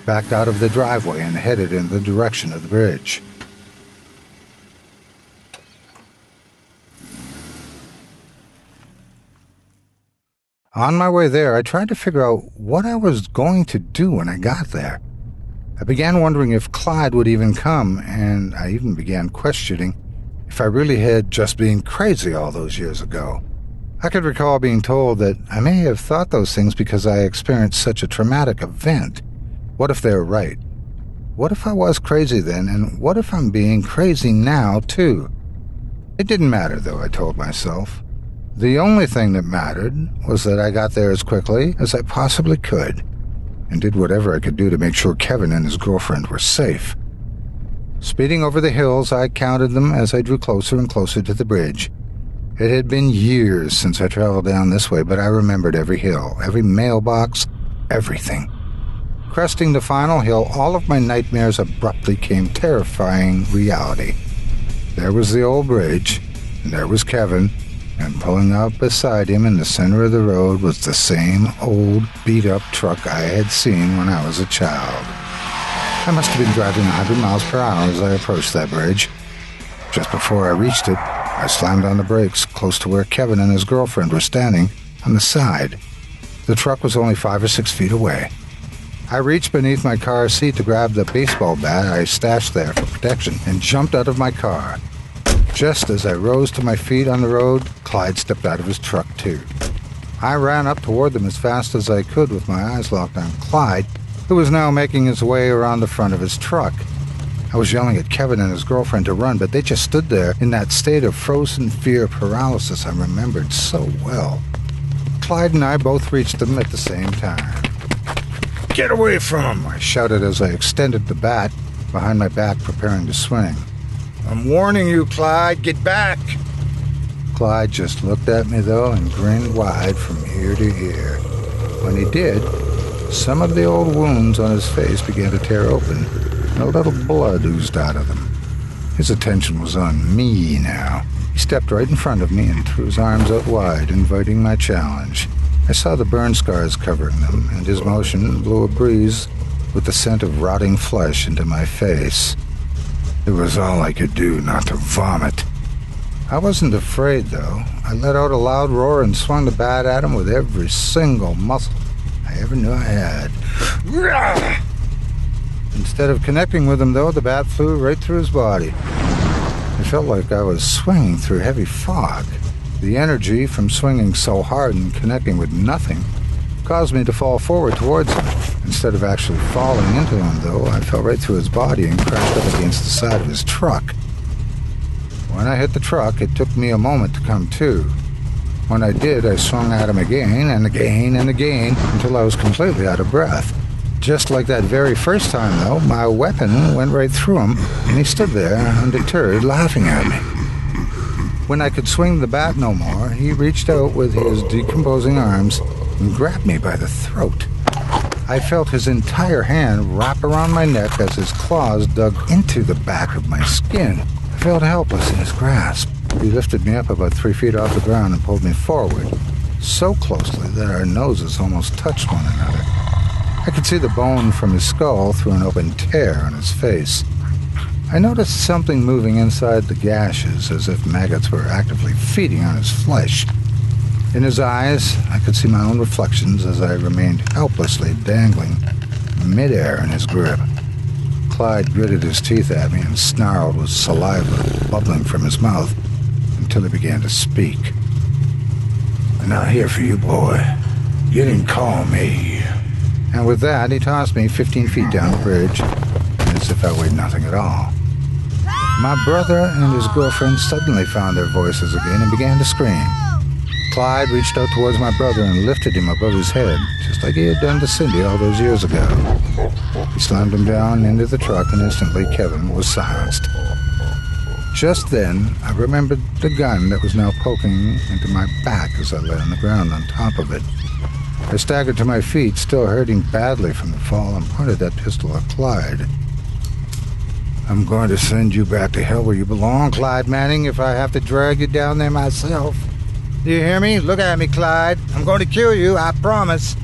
backed out of the driveway, and headed in the direction of the bridge. On my way there, I tried to figure out what I was going to do when I got there. I began wondering if Clyde would even come, and I even began questioning if I really had just been crazy all those years ago. I could recall being told that I may have thought those things because I experienced such a traumatic event. What if they were right? What if I was crazy then, and what if I'm being crazy now, too? It didn't matter, though, I told myself. The only thing that mattered was that I got there as quickly as I possibly could, and did whatever I could do to make sure Kevin and his girlfriend were safe. Speeding over the hills, I counted them as I drew closer and closer to the bridge. It had been years since I traveled down this way, but I remembered every hill, every mailbox, everything. Cresting the final hill, all of my nightmares abruptly came terrifying reality. There was the old bridge, and there was Kevin, and pulling up beside him in the center of the road was the same old, beat-up truck I had seen when I was a child. I must have been driving 100 miles per hour as I approached that bridge. Just before I reached it, I slammed on the brakes close to where Kevin and his girlfriend were standing on the side. The truck was only 5 or 6 feet away. I reached beneath my car seat to grab the baseball bat I stashed there for protection and jumped out of my car. Just as I rose to my feet on the road, Clyde stepped out of his truck, too. I ran up toward them as fast as I could with my eyes locked on Clyde, who was now making his way around the front of his truck. I was yelling at Kevin and his girlfriend to run, but they just stood there in that state of frozen fear paralysis I remembered so well. Clyde and I both reached them at the same time. "Get away from him!" I shouted as I extended the bat behind my back, preparing to swing. "I'm warning you, Clyde, get back!" Clyde just looked at me, though, and grinned wide from ear to ear. When he did, some of the old wounds on his face began to tear open, and a little blood oozed out of them. His attention was on me now. He stepped right in front of me and threw his arms out wide, inviting my challenge. I saw the burn scars covering them, and his motion blew a breeze with the scent of rotting flesh into my face. It was all I could do not to vomit. I wasn't afraid, though. I let out a loud roar and swung the bat at him with every single muscle I ever knew I had. Instead of connecting with him, though, the bat flew right through his body. It felt like I was swinging through heavy fog. The energy from swinging so hard and connecting with nothing caused me to fall forward towards him. Instead of actually falling into him, though, I fell right through his body and crashed up against the side of his truck. When I hit the truck, it took me a moment to come to. When I did, I swung at him again and again and again until I was completely out of breath. Just like that very first time, though, my weapon went right through him, and he stood there, undeterred, laughing at me. When I could swing the bat no more, he reached out with his decomposing arms and grabbed me by the throat. I felt his entire hand wrap around my neck as his claws dug into the back of my skin. I felt helpless in his grasp. He lifted me up about 3 feet off the ground and pulled me forward, so closely that our noses almost touched one another. I could see the bone from his skull through an open tear on his face. I noticed something moving inside the gashes, as if maggots were actively feeding on his flesh. In his eyes, I could see my own reflections as I remained helplessly dangling midair in his grip. Clyde gritted his teeth at me and snarled with saliva bubbling from his mouth until he began to speak. "I'm not here for you, boy. You didn't call me." And with that, he tossed me 15 feet down the bridge, as if I weighed nothing at all. My brother and his girlfriend suddenly found their voices again and began to scream. Clyde reached out towards my brother and lifted him above his head, just like he had done to Cindy all those years ago. He slammed him down into the truck, and instantly Kevin was silenced. Just then, I remembered the gun that was now poking into my back as I lay on the ground on top of it. I staggered to my feet, still hurting badly from the fall, and pointed that pistol at Clyde. "I'm going to send you back to hell where you belong, Clyde Manning, if I have to drag you down there myself. Do you hear me? Look at me, Clyde. I'm going to kill you, I promise."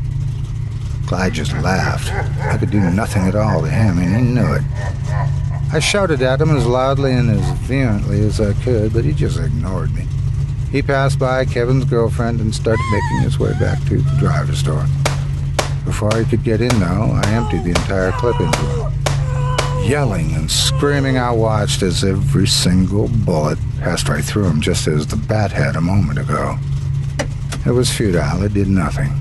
Clyde just laughed. I could do nothing at all to him, and he knew it. I shouted at him as loudly and as vehemently as I could, but he just ignored me. He passed by Kevin's girlfriend and started making his way back to the driver's door. Before he could get in, though, I emptied the entire clip into him. Yelling and screaming, I watched as every single bullet passed right through him, just as the bat had a moment ago. It was futile. It did nothing.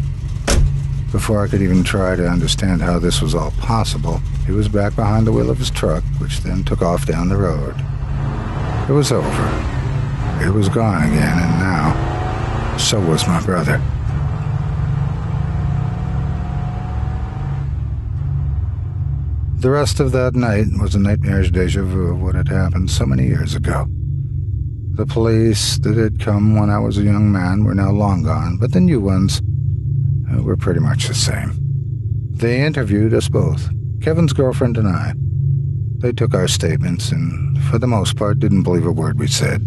Before I could even try to understand how this was all possible, he was back behind the wheel of his truck, which then took off down the road. It was over. It was gone again, and now, so was my brother. The rest of that night was a nightmarish deja vu of what had happened so many years ago. The police that had come when I was a young man were now long gone, but the new ones were pretty much the same. They interviewed us both, Kevin's girlfriend and I. They took our statements and, for the most part, didn't believe a word we said.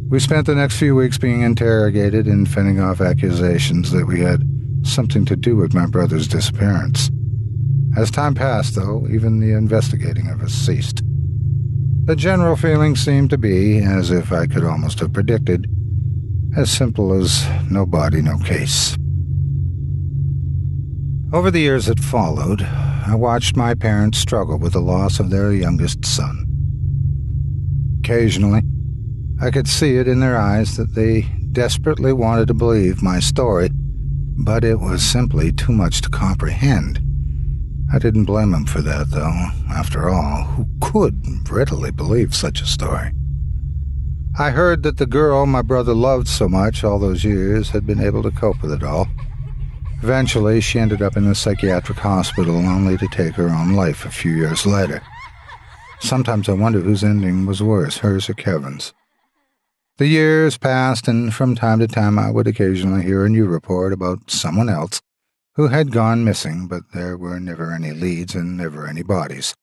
We spent the next few weeks being interrogated and fending off accusations that we had something to do with my brother's disappearance. As time passed, though, even the investigating of us ceased. The general feeling seemed to be, as if I could almost have predicted, as simple as no body, no case. Over the years that followed, I watched my parents struggle with the loss of their youngest son. Occasionally, I could see it in their eyes that they desperately wanted to believe my story, but it was simply too much to comprehend. I didn't blame them for that, though. After all, who could readily believe such a story? I heard that the girl my brother loved so much all those years had been able to cope with it all. Eventually, she ended up in a psychiatric hospital, only to take her own life a few years later. Sometimes I wonder whose ending was worse, hers or Kevin's. The years passed, and from time to time I would occasionally hear a new report about someone else who had gone missing, but there were never any leads and never any bodies.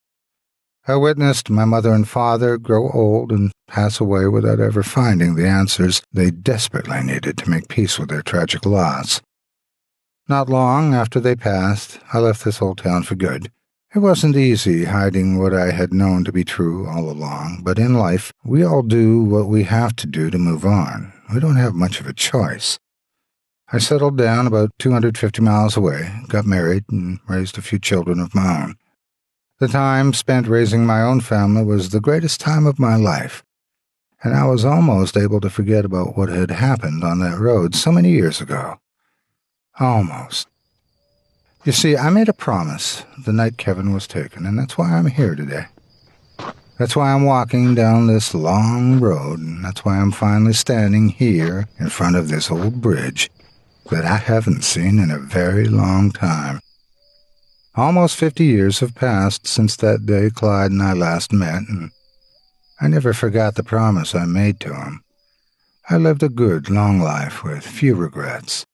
I witnessed my mother and father grow old and pass away without ever finding the answers they desperately needed to make peace with their tragic loss. Not long after they passed, I left this old town for good. It wasn't easy hiding what I had known to be true all along, but in life, we all do what we have to do to move on. We don't have much of a choice. I settled down about 250 miles away, got married, and raised a few children of my own. The time spent raising my own family was the greatest time of my life. and I was almost able to forget about what had happened on that road so many years ago. Almost. You see, I made a promise the night Kevin was taken, and that's why I'm here today. That's why I'm walking down this long road, and that's why I'm finally standing here in front of this old bridge that I haven't seen in a very long time. Almost 50 years have passed since that day Clyde and I last met, and I never forgot the promise I made to him. I lived a good, long life with few regrets.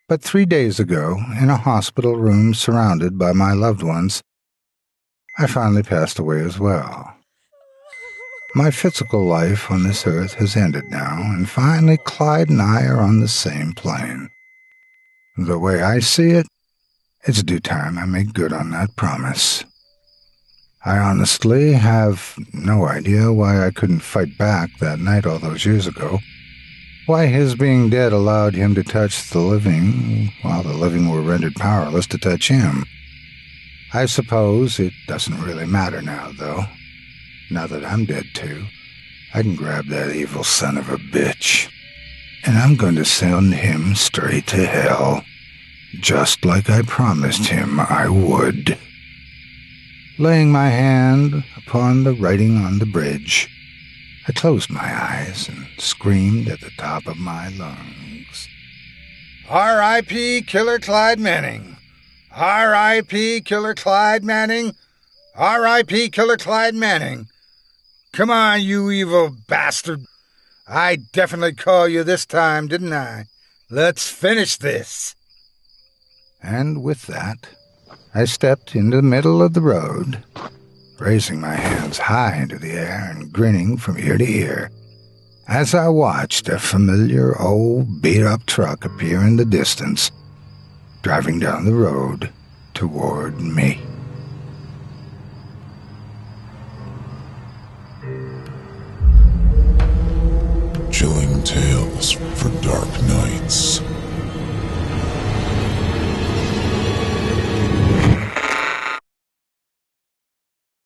But 3 days ago, in a hospital room surrounded by my loved ones, I finally passed away as well. My physical life on this earth has ended now, and finally Clyde and I are on the same plane. The way I see it, it's due time I make good on that promise. I honestly have no idea why I couldn't fight back that night all those years ago. Why his being dead allowed him to touch the living, while the living were rendered powerless to touch him. I suppose it doesn't really matter now, though. Now that I'm dead too, I can grab that evil son of a bitch, and I'm going to send him straight to hell, just like I promised him I would. Laying my hand upon the writing on the bridge, I closed my eyes and screamed at the top of my lungs. R.I.P. Killer Clyde Manning. R.I.P. Killer Clyde Manning. R.I.P. Killer Clyde Manning. Come on, you evil bastard. I definitely called you this time, didn't I? Let's finish this. And with that, I stepped into the middle of the road, raising my hands high into the air and grinning from ear to ear, as I watched a familiar old beat-up truck appear in the distance, driving down the road toward me. Chilling tales for dark nights.